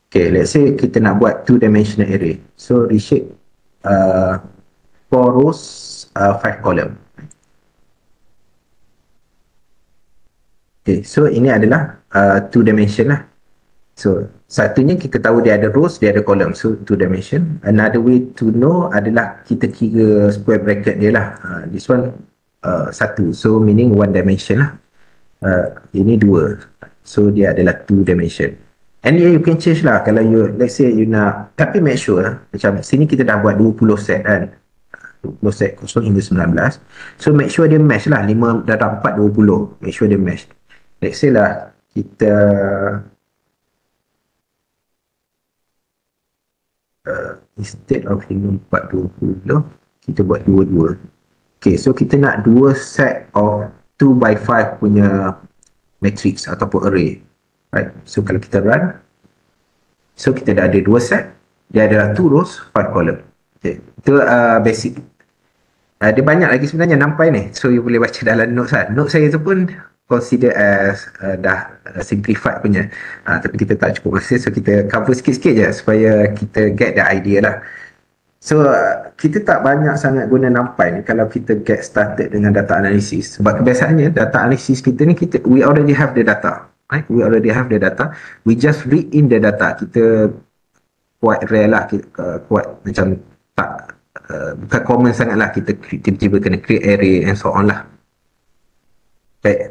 Okay, let's say kita nak buat 2 dimensional array. So reshape 4 rows 5 column. Okay, so ini adalah 2 dimension lah. So satunya kita tahu dia ada rows, dia ada column, so 2 dimension. Another way to know adalah kita kira square bracket dia lah. This one 1, so meaning 1 dimension lah. Ini 2, so dia adalah 2 dimension. And yeah, you can change lah kalau you, let's say you nak, tapi make sure macam sini kita dah buat 20 set kan, 20 set 0 hingga 19. So make sure dia match lah, 5 darab 4 20, make sure dia match. Let's say lah kita instead of 5 4 20, kita buat 2 2. Okay, so kita nak 2 set of 2 by 5 punya matrix ataupun array, right? So kalau kita run, so kita dah ada 2 set, dia ada 2 rows 5 column. Okay, itu basic. Dia banyak lagi sebenarnya NumPy ni, so you boleh baca dalam notes lah. Notes saya tu pun consider as dah simplified punya, tapi kita tak cukup masa, so kita cover sikit-sikit je supaya kita get the idea lah. So kita tak banyak sangat guna NumPy ni kalau kita get started dengan data analysis, sebab kebiasaannya data analysis kita ni, we already have the data, right? We already have the data, we just read in the data. Kita quite rare lah, quite macam tak bukan common sangat lah kita tiba-tiba kena create array and so on lah. Okay,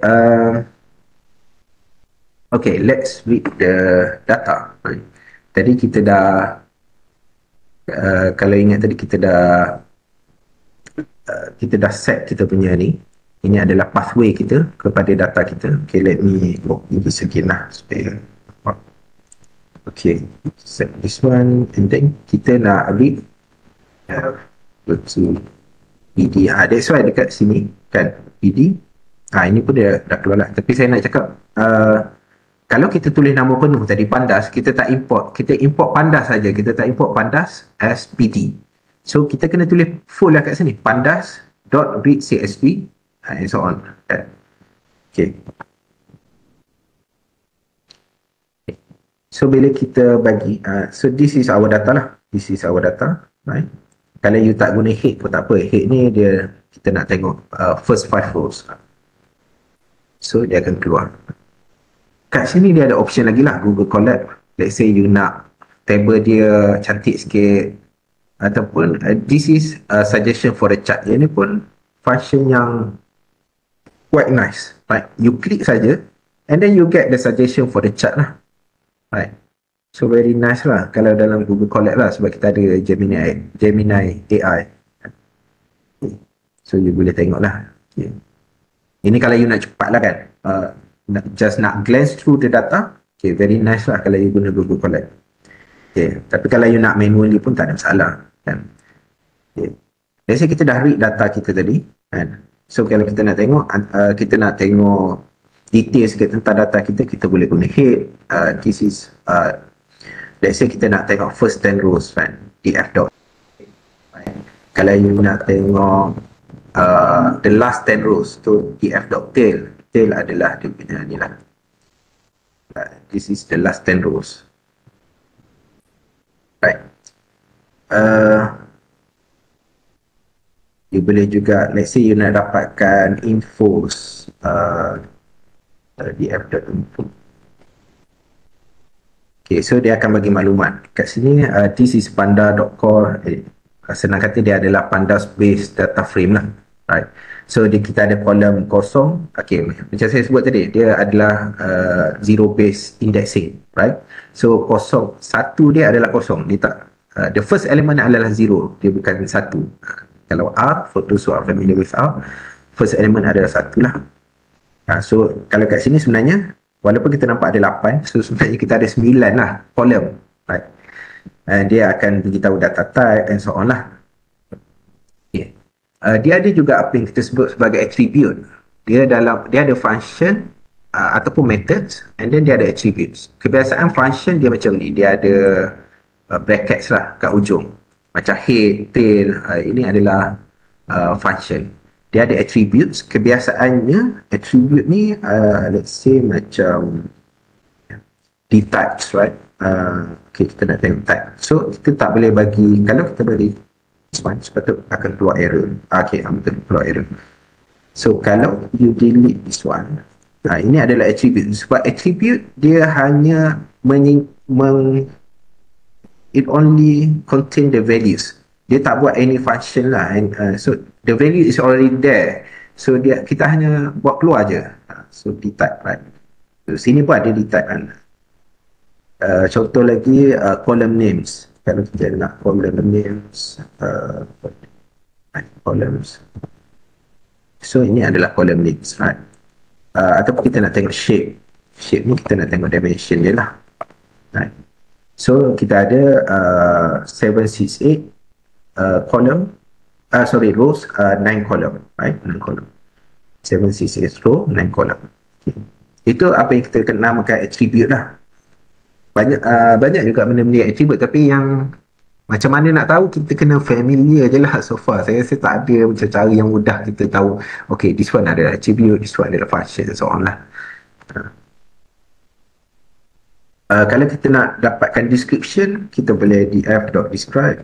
okay, let's read the data. Right. Tadi kita dah kalau ingat tadi kita dah set kita punya ni, ini adalah pathway kita kepada data kita. Okay, let me copy this again lah supaya okay, set this one and then kita nak read go to PD. That's why dekat sini kan PD. Ini pun dia dah keluar lah. Tapi saya nak cakap kalau kita tulis nama penuh tadi Pandas, kita tak import. Kita import Pandas saja. Kita tak import Pandas as PD. So kita kena tulis full lah kat sini. Pandas.read.csv and so on. Okay. So bila kita bagi, so this is our data lah. This is our data, right? Kalau you tak guna head pun tak apa. Head ni dia, kita nak tengok first 5 rows. So dia akan keluar. Kat sini dia ada option lagi lah, Google Colab. Let's say you nak table dia cantik sikit, ataupun this is a suggestion for the chart. Yang ni pun function yang quite nice, right? You click saja and then you get the suggestion for the chart lah, right? So very nice lah kalau dalam Google Colab lah, sebab kita ada Gemini AI. So you boleh tengok lah. Okay. Ini kalau you nak cepat lah kan, just nak glance through the data. Okay, very nice lah kalau you guna Google Colab. Okay. Tapi kalau you nak manually pun tak ada masalah kan. Okay. Let's say kita dah read data kita tadi kan. So kalau kita nak tengok detail sikit tentang data kita, kita boleh guna head. This is let's say kita nak tengok first 10 rows kan, df dot. Kalau you nak tengok the last 10 rows tu df dot tail. Tail adalah dia punya ni lah. This is the last 10 rows. Right. You boleh juga, let's say you nak dapatkan infos df.info. Okay, so dia akan bagi maklumat. Kat sini, this is panda.core. Senang kata dia adalah pandas based data frame lah. Right. So kita ada kolom kosong. Okay, macam saya sebut tadi, dia adalah zero based indexing. Right. So kosong, satu dia adalah kosong. Dia tak, the first element adalah zero. Dia bukan satu. Kalau R, for those who are familiar with R, first element adalah satu lah. So kalau kat sini sebenarnya, walaupun kita nampak ada 8, so sebenarnya kita ada 9 lah kolom, right? Dia akan beritahu data type and so on lah. Okay. Dia ada juga apa yang kita sebut sebagai attribute. Dia ada function ataupun methods, and then dia ada attributes. Kebiasaan function dia macam ni, dia ada brackets lah kat ujung. Macam head, tail, ini adalah function. Dia ada attributes. Kebiasaannya attribute ni let's say macam di types, right? Okay, kita nak tengok type. So kita tak boleh bagi, kalau kita bagi this one, sepatutnya akan keluar error. Okay, betul, keluar error. So kalau you delete this one, ini adalah attribute. Sebab attribute dia hanya it only contain the values. Dia tak buat any function lah. So the value is already there. So kita hanya buat keluar je. So d-type, right? So sini pun ada d-type kan. Contoh lagi column names. Kalau kita nak column names, columns. So ini adalah column names, right? Ataupun kita nak tengok shape. Shape ni kita nak tengok dimension je lah, right? So kita ada 768 column, rows, 9 column, right? 9 column. 768 row, 9 column. Okay. Itu apa yang kita namakan attribute lah. Banyak juga benda-benda attribute, tapi yang macam mana nak tahu, kita kena familiar je lah so far. Saya rasa tak ada macam cara yang mudah kita tahu, okay, this one adalah attribute, this one adalah function, so on lah. Kalau kita nak dapatkan description, kita boleh df.describe.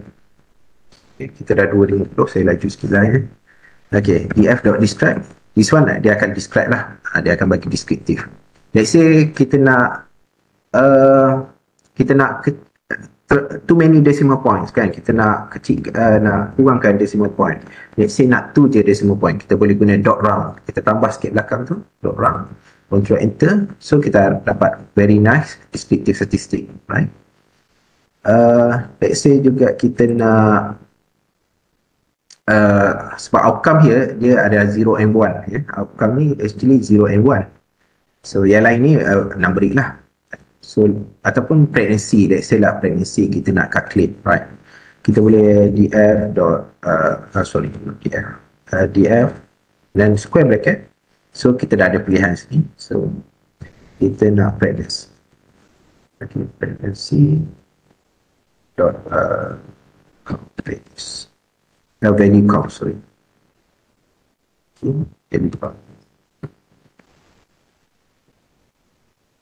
Okay, kita dah 250, saya laju sikit lah ya. Okay, df.describe. This one dia akan describe lah. Dia akan bagi deskriptif. Let's say kita nak too many decimal points kan. Kita nak nak kurangkan decimal point. Let's say nak 2 je decimal point. Kita boleh guna dot round. Kita tambah sikit belakang tu, dot round. Control enter, so kita dapat very nice descriptive statistic, right? Let's say juga kita nak sebab outcome here dia ada 0 and 1 ya. Outcome ni actually 0 and 1. So yang lain ni numbering lah. So ataupun pregnancy, let's say lah pregnancy kita nak calculate, right? Kita boleh df dot df dan square bracket. So kita dah ada pilihan sini. So kita nak pregnancy. Okay, pregnancy dot value count, sorry. Okay, value count.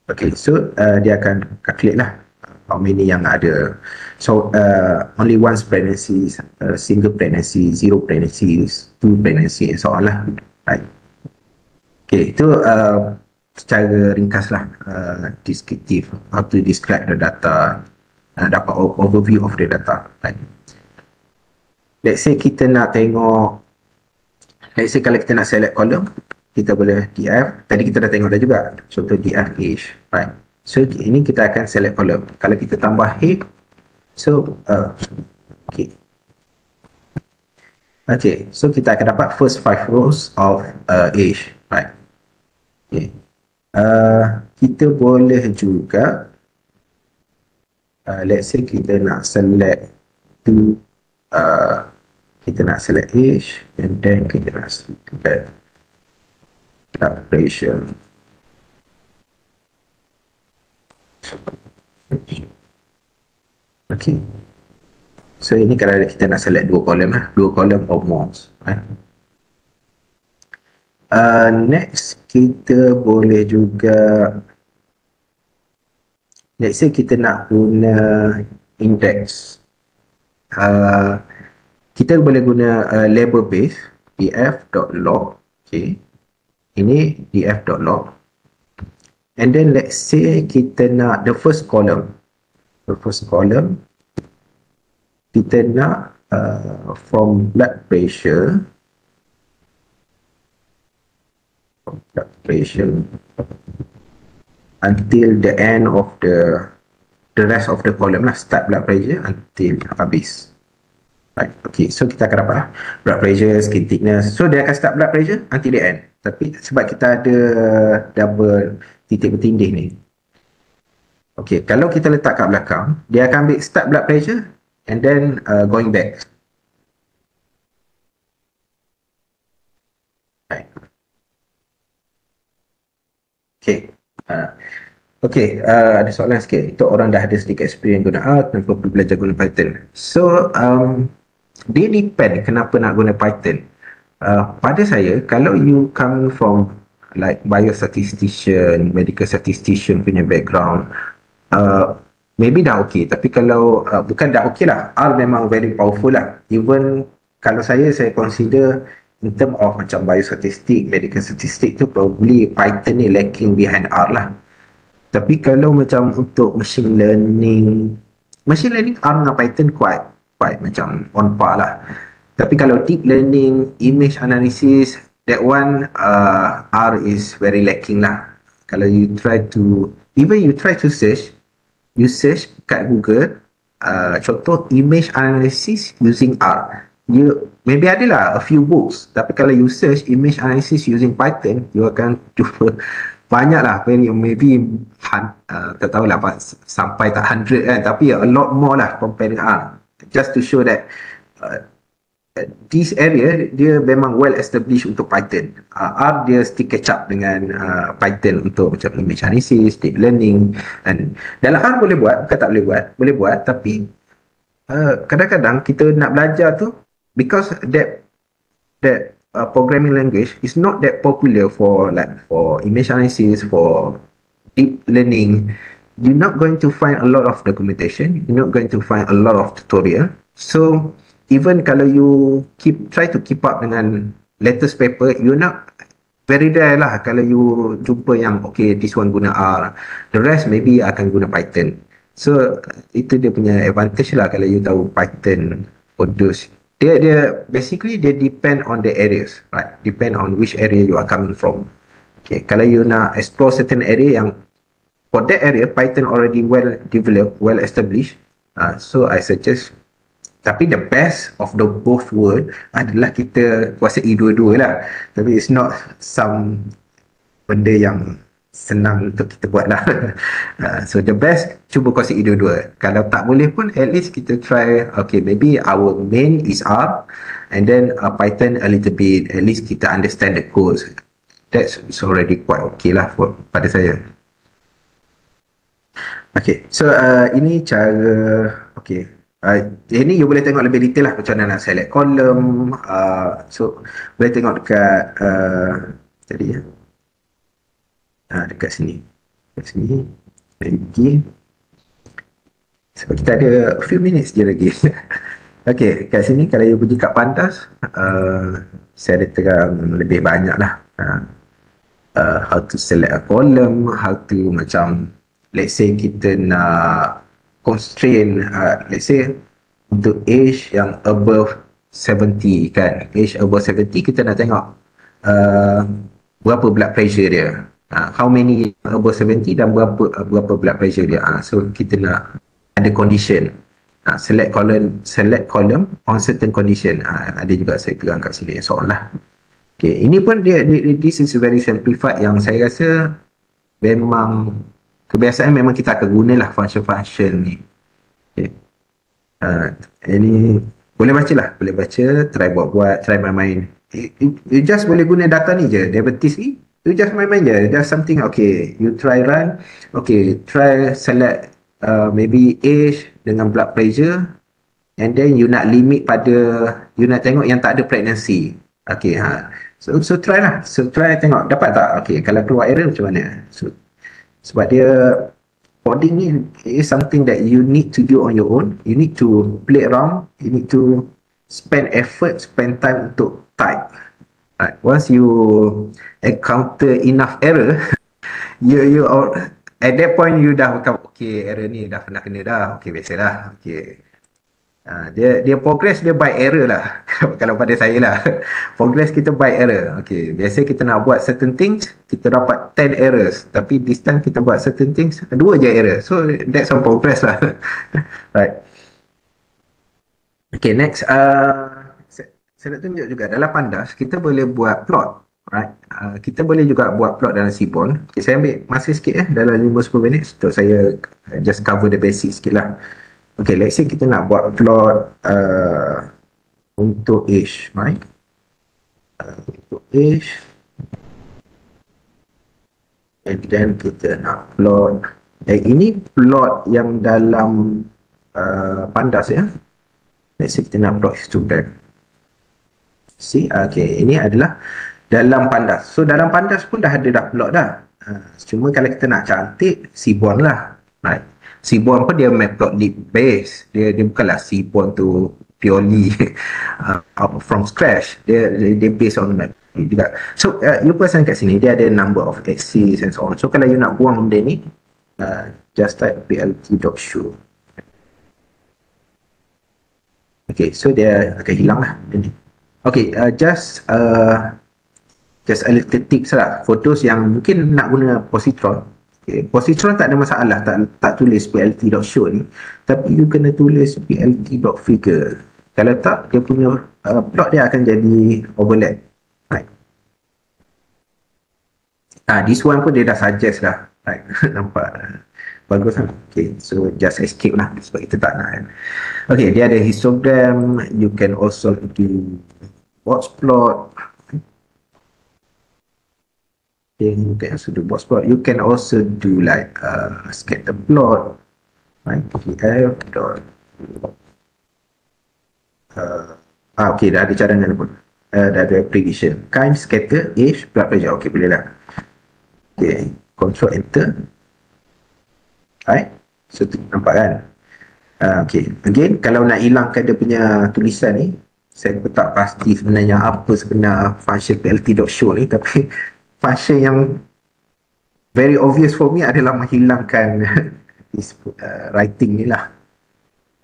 Okay, so dia akan calculate lah how many yang ada. So only once pregnancy, single pregnancy, 0 pregnancies, 2 pregnancy, and so on lah. Right. Okay, itu secara ringkas lah descriptive, how to describe the data, dapat overview of the data. Right. Let's say kita nak tengok, let's say kalau kita nak select column, kita boleh df, tadi kita dah tengok dah juga, contoh df age, right? So ini kita akan select column. Kalau kita tambah head, so okay, so kita akan dapat first 5 rows of age, right? Okay. Kita boleh juga let's say kita nak select to kita nak select age, and then kita nak select calculation. Okay. So ini kalau kita nak select 2 kolom lah, 2 kolom or more. Right? Next kita boleh juga, let's say kita nak guna index. Kita boleh guna label base df.log. Okay. Ini df.log, and then let's say kita nak the first column kita nak from blood pressure until the end of the rest of the column lah, start blood pressure until habis. Right. Okay, so kita akan dapat blood pressure, skin thickness. So dia akan start blood pressure until the end. Tapi sebab kita ada double titik bertindih ni. Okay, kalau kita letak kat belakang, dia akan ambil start blood pressure and then going back. Right. Okay. Okay, ada soalan sikit. Untuk orang dah ada sedikit experience guna R dan perlu belajar guna Python. So, dia depend kenapa nak guna Python. Pada saya, kalau you come from like biostatistician, medical statistician punya background, maybe dah okay. Tapi kalau bukan dah okay lah, R memang very powerful lah. Even kalau saya consider in term of macam biostatistik, medical statistik tu probably Python ni lacking behind R lah. Tapi kalau macam untuk machine learning R dengan Python quite macam on par lah. Tapi kalau deep learning, image analysis, that one R is very lacking lah. Kalau you try to search, you search kat Google, contoh image analysis using R, you maybe ada lah a few books, tapi kalau you search image analysis using Python, you akan jumpa banyak lah, maybe tak tahulah sampai tak 100 kan, tapi a lot more lah compare dengan R. Just to show that this area dia memang well established untuk Python. R dia still catch up dengan Python untuk macam image analysis, deep learning, dan dalam R boleh buat, bukan tak boleh buat, tapi kadang-kadang kita nak belajar tu because that programming language is not that popular for image analysis, for deep learning. You're not going to find a lot of documentation, you're not going to find a lot of tutorial. So even kalau you try to keep up dengan latest paper, you're not very rare lah kalau you jumpa yang okay, this one guna R, the rest maybe akan guna Python. So itu dia punya advantage lah kalau you tahu Python for those. Dia basically dia depend on the areas, right? Depend on which area you are coming from. Okay, kalau you nak explore certain area yang for that area Python already well developed, well established, so I suggest Tapi the best of the both world adalah kita kuasai dua-dua lah. Tapi it's not some benda yang senang untuk kita buat lah. So the best, cuba kuasai dua-dua. Kalau tak boleh pun, at least kita try, okay, maybe our main is R, and then Python a little bit, at least kita understand the codes. That's already quite okay lah pada saya. Okay, so ini cara, okay. Ini you boleh tengok lebih detail lah macam mana nak select column. So boleh tengok dekat tadi ya. Dekat sini lagi. Sebab kita ada a few minutes je lagi. Okay, kat sini kalau you pergi kat pantas, saya ada terang lebih banyak lah. How to select a column, how to macam, let's say kita nak constrain, let's say untuk age yang above 70 kan, age above 70 kita nak tengok berapa blood pressure dia, how many above 70 dan berapa blood pressure dia. So kita nak ada condition, select column on certain condition. Ada juga saya pegang kat sini soalan. Okay, ini pun dia this is very simplified, yang saya rasa memang kebiasaan memang kita akan gunalah function-function ni. Okay. Ini boleh baca, try buat, try main-main. You just boleh guna data ni je, diabetes ni, you just main-main je, just something, okay, you try run, okay, try select maybe age dengan blood pressure, and then you nak limit pada, you nak tengok yang tak ada pregnancy. Okay, so try lah, tengok dapat tak. Okay, kalau keluar error macam mana. So sebab dia coding ni is something that you need to do on your own. You need to play around, you need to spend effort, spend time untuk type. Right. Once you encounter enough error, you at that point you dah macam, okay, error ni dah pernah kena dah, okay, biasalah. Okay, dia progress dia by error lah. Kalau pada saya lah, progress kita by error. Okay, biasa kita nak buat certain things, kita dapat 10 errors, tapi this time kita buat certain things, 2 je error. So that's our progress lah. Right. Okay, next, saya nak tunjuk juga dalam pandas kita boleh buat plot. Right. Kita boleh juga buat plot dalam Seaborn. Okay, saya ambil masa sikit dalam 5-10 minit untuk saya just cover the basic sikit lah. Okay, let's say kita nak buat plot untuk age, right? Untuk age, and then kita nak plot. Ini plot yang dalam pandas ya. Let's say kita nak plot histogram. See, okay, ini adalah dalam pandas. So dalam pandas pun dah ada plot dah. Cuma kalau kita nak cantik, Seaborn lah, right? Seaborn pun dia matplotlib base, dia bukanlah Seaborn tu purely from scratch, dia based on matplotlib juga. So you perasan kat sini dia ada number of axes and so on. So kalau you nak buang benda ni, just type plt.show. Okay, so dia akan hilang lah ini. Okay, just a little tips lah, photos yang mungkin nak guna positron. Okay, positron tak ada masalah, tak tulis plt.show ni, tapi you kena tulis plt.figure. Kalau tak, dia punya plot dia akan jadi overlap. Right. This one pun dia dah suggest lah. Right. Nampak bagus lah. Okay, so just escape lah sebab kita tak nak. Okay, dia ada histogram. You can also do box plot. You can also do box plot. You can also do like scatter plot, right? pf dot okay, dah ada cadangan pun. Dah ada prediction. Kind, scatter, age, blood pressure. Okay, boleh lah. Okay, control enter. Right? So nampak kan? Okay, again, kalau nak hilangkan dia punya tulisan ni, saya pun tak pasti sebenarnya apa sebenar function plt.show ni, tapi function yang very obvious for me adalah menghilangkan this writing ni lah.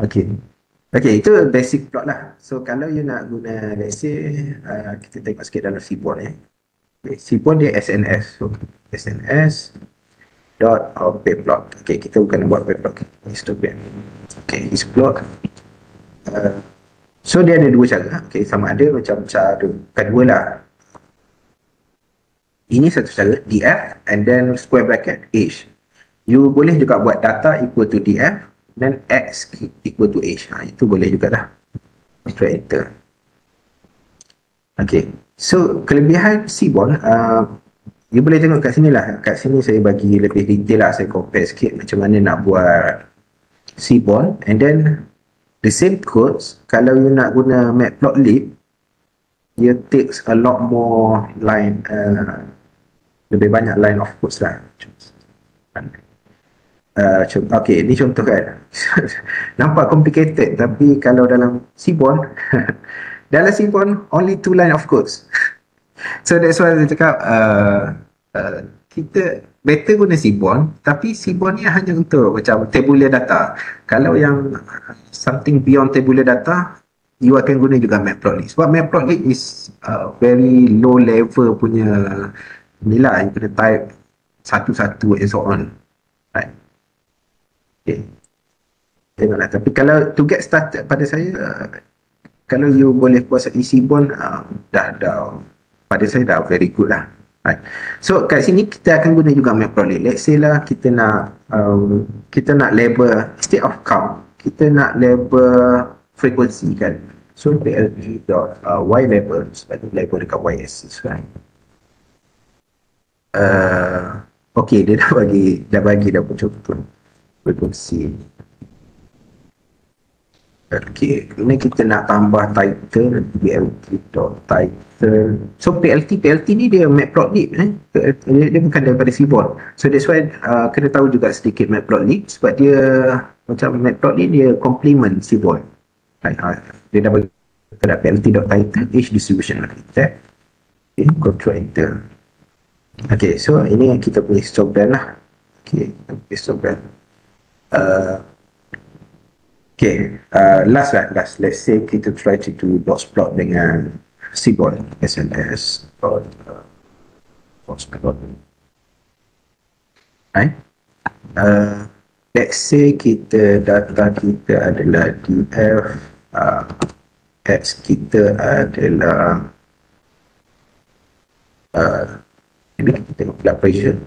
Okay. Okay, itu basic plot lah. So kalau you nak guna, let's say kita tengok sikit dalam Seaborn ni. Okay, Seaborn dia SNS. So SNS dot plot. Okay, kita bukan buat plot, histogram. Okay, his plot. So dia ada dua cara. Okay, sama ada macam cara kedua lah. Ini satu cara, df and then square bracket age. You boleh juga buat data equal to df dan x equal to age. Itu boleh juga dah. Straight enter. Okay, so kelebihan Seaborn, you boleh tengok kat sini lah. Kat sini saya bagi lebih detail lah. Saya compare sikit macam mana nak buat Seaborn. And then the same codes, kalau you nak guna matplotlib, it takes a lot more line, lebih banyak line of codes lah. Okay, ni contoh kan. Nampak complicated, tapi kalau dalam Seaborn, dalam Seaborn only 2 line of codes. So that's why saya cakap kita better guna Seaborn, tapi Seaborn ni hanya untuk macam tabular data. Kalau yang something beyond tabular data, you akan guna juga matplotlib. Sebab matplotlib is very low level punya inilah, you kena type satu-satu and so on. Right. Okay. Tengoklah. Tapi kalau to get started pada saya, kalau you boleh buat Seaborn, dah pada saya dah very good lah. Right. So kat sini kita akan guna juga matplotlib. Let's say lah kita nak label instead of count, kita nak label frequency kan. So plt.y label, sebab tu label dekat y axis kan. Okay, dia dah bagi contoh frequency. Okay, ini kita nak tambah title, plt.title. So plt ni dia matplotlib, dia bukan daripada Seaborn. So that's why kena tahu juga sedikit matplotlib, sebab dia macam matplotlib dia complement Seaborn. Dia dah bagi plt.title age distribution. Okay, control enter. Okay, so ini kita boleh histogram lah. Okay, histogram. Okay, last. Let's say kita try to do dot plot dengan Seaborn, SNS dot plot. Right? Let's say data kita adalah df, x kita adalah ini kita tengok blood pressure.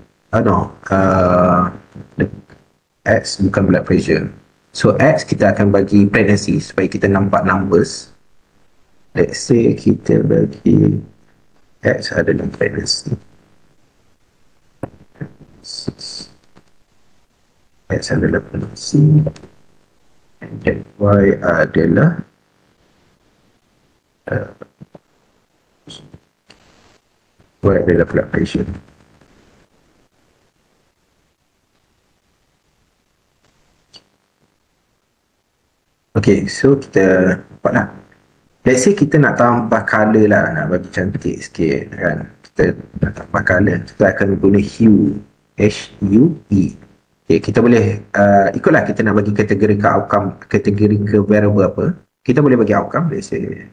X bukan blood pressure. So X kita akan bagi pregnancy supaya kita nampak numbers. Let's say kita bagi X adalah pregnancy. X adalah pregnancy. And then Y adalah blood pressure. Okay, so kita nampak lah. Let's say kita nak tambah colour lah, nak bagi cantik sikit kan. Kita nak tambah colour, kita akan guna hue, H-U-E. Okay, kita boleh ikutlah kita nak bagi kategori ke outcome, kategori ke variable apa. Kita boleh bagi outcome, let's say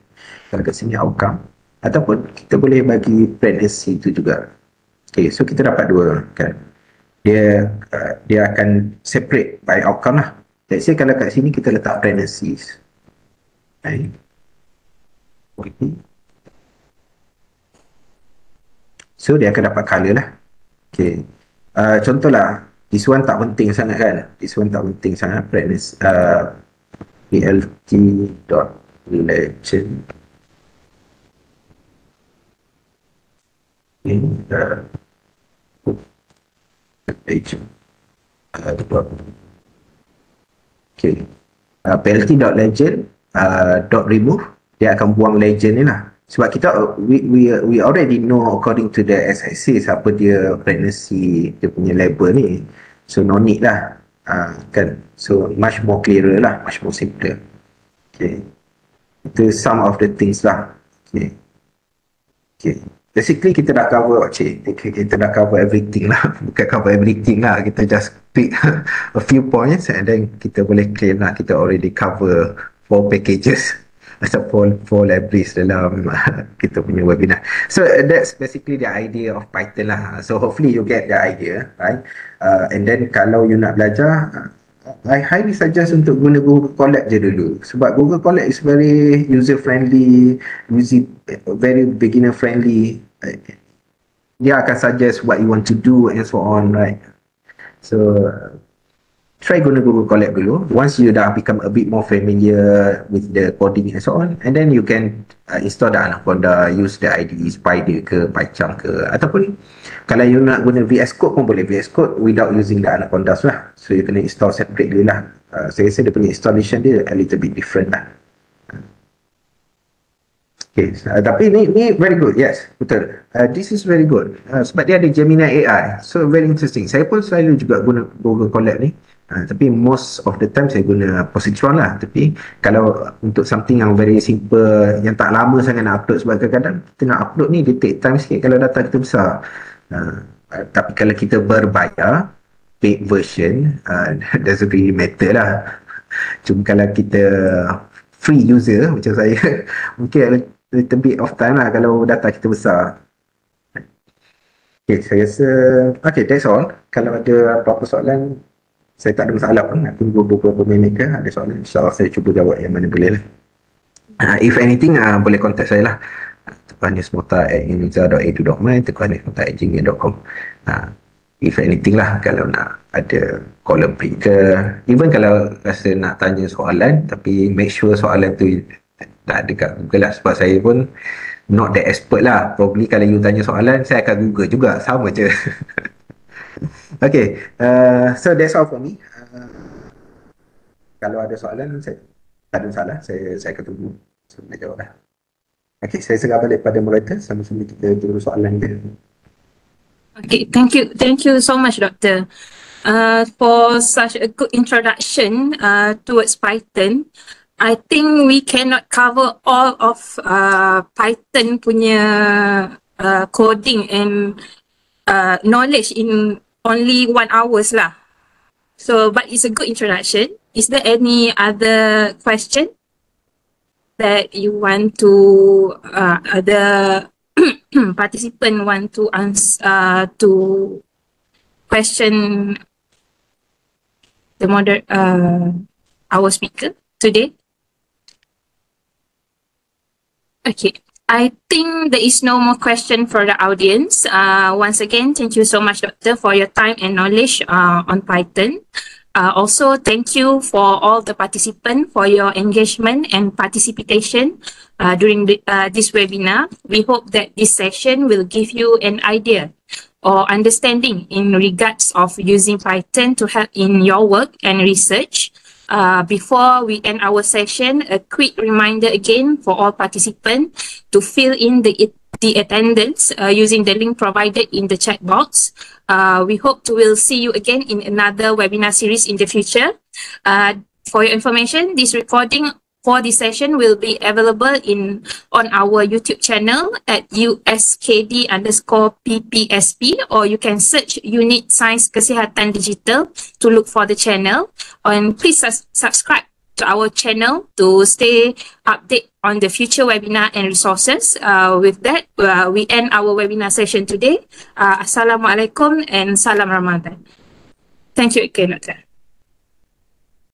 kalau kat sini outcome, ataupun kita boleh bagi pregnancy tu juga. Okay, so kita dapat dua kan. Dia akan separate by outcome lah. Let's say kalau kat sini kita letak pregnancies. Right. Okay. So dia akan dapat color lah. Okay. Contohlah, this one tak penting sangat kan. This one tak penting sangat. Pregnancy. plt.legend. Legend. Okay. plt.legend .remove, dia akan buang legend ni lah. Sebab kita we already know according to the SIC apa dia pregnancy, dia punya label ni. So no need lah. Kan. So much more clearer lah, much more simpler. Okay. Itu some of the things lah. Okay. Okay. Basically kita dah cover, kita dah cover everything lah. Bukan cover everything lah, kita just pick a few points and then kita boleh claim lah kita already cover 4 packages atau 4 libraries dalam kita punya webinar. So that's basically the idea of Python lah. So hopefully you get the idea, right? And then kalau you nak belajar, I highly suggest untuk guna Google Colab je dulu, sebab Google Colab is very user friendly, very beginner friendly. Dia akan suggest what you want to do and so on, right? So try guna Google Colab dulu. Once you dah become a bit more familiar with the coding and so on, and then you can install the Anaconda, use the IDE Spider ke, PyCharm ke, ataupun kalau you nak guna VS Code pun boleh VS Code without using the Anaconda lah. So you kena install separately lah. Saya rasa dia punya installation dia a little bit different lah. Okay, tapi ni very good, yes, betul. This is very good. Sebab dia ada Gemini AI, so very interesting. Saya pun selalu juga guna Google Colab ni. Tapi most of the time saya guna positron lah. Tapi kalau untuk something yang very simple, yang tak lama sangat nak upload, sebab kadang-kadang kita nak upload ni dia take time sikit kalau data kita besar. Tapi kalau kita berbayar paid version, doesn't really matter lah. Cuma kalau kita free user macam saya, mungkin ada little bit of time lah kalau data kita besar. Okay, saya rasa okay, that's all. Kalau ada apa-apa soalan, saya tak ada masalah pun, nak tunggu beberapa minit ke, ada soalan, insyaAllah saya cuba jawab yang mana boleh lah. If anything, boleh contact saya lah. tukuhanismota@indonesia.edu.my, tukuhanismota@gmail.com. If anything lah, kalau nak ada column print ke, even kalau rasa nak tanya soalan, tapi make sure soalan tu tak ada kat Google lah, sebab saya pun not that expert lah. Probably kalau you tanya soalan, saya akan Google juga, sama je. Okay, so that's all for me. Kalau ada soalan, saya tak ada masalah, saya akan tunggu nak jawab lah. Okay, saya serah balik pada moderator, sama-sama kita tunggu soalan dia. Okay, thank you so much, Doctor, for such a good introduction towards Python. I think we cannot cover all of Python punya coding and knowledge in only 1 hour lah. So, but it's a good introduction. Is there any other question that you want to, other participant want to answer, to question the our speaker today? Okay. I think there is no more question for the audience. Once again, thank you so much, Doctor, for your time and knowledge on Python. Also, thank you for all the participants for your engagement and participation during this webinar. We hope that this session will give you an idea or understanding in regards of using Python to help in your work and research. Before we end our session, a quick reminder again for all participants to fill in the attendance using the link provided in the chat box. We hope to will see you again in another webinar series in the future. For your information, this recording for this session will be available on our YouTube channel at USKD_PPSP, or you can search Unit Sains Kesihatan Digital to look for the channel. And please subscribe to our channel to stay updated on the future webinar and resources. With that, we end our webinar session today. Assalamualaikum and salam Ramadan. Thank you again, Doctor.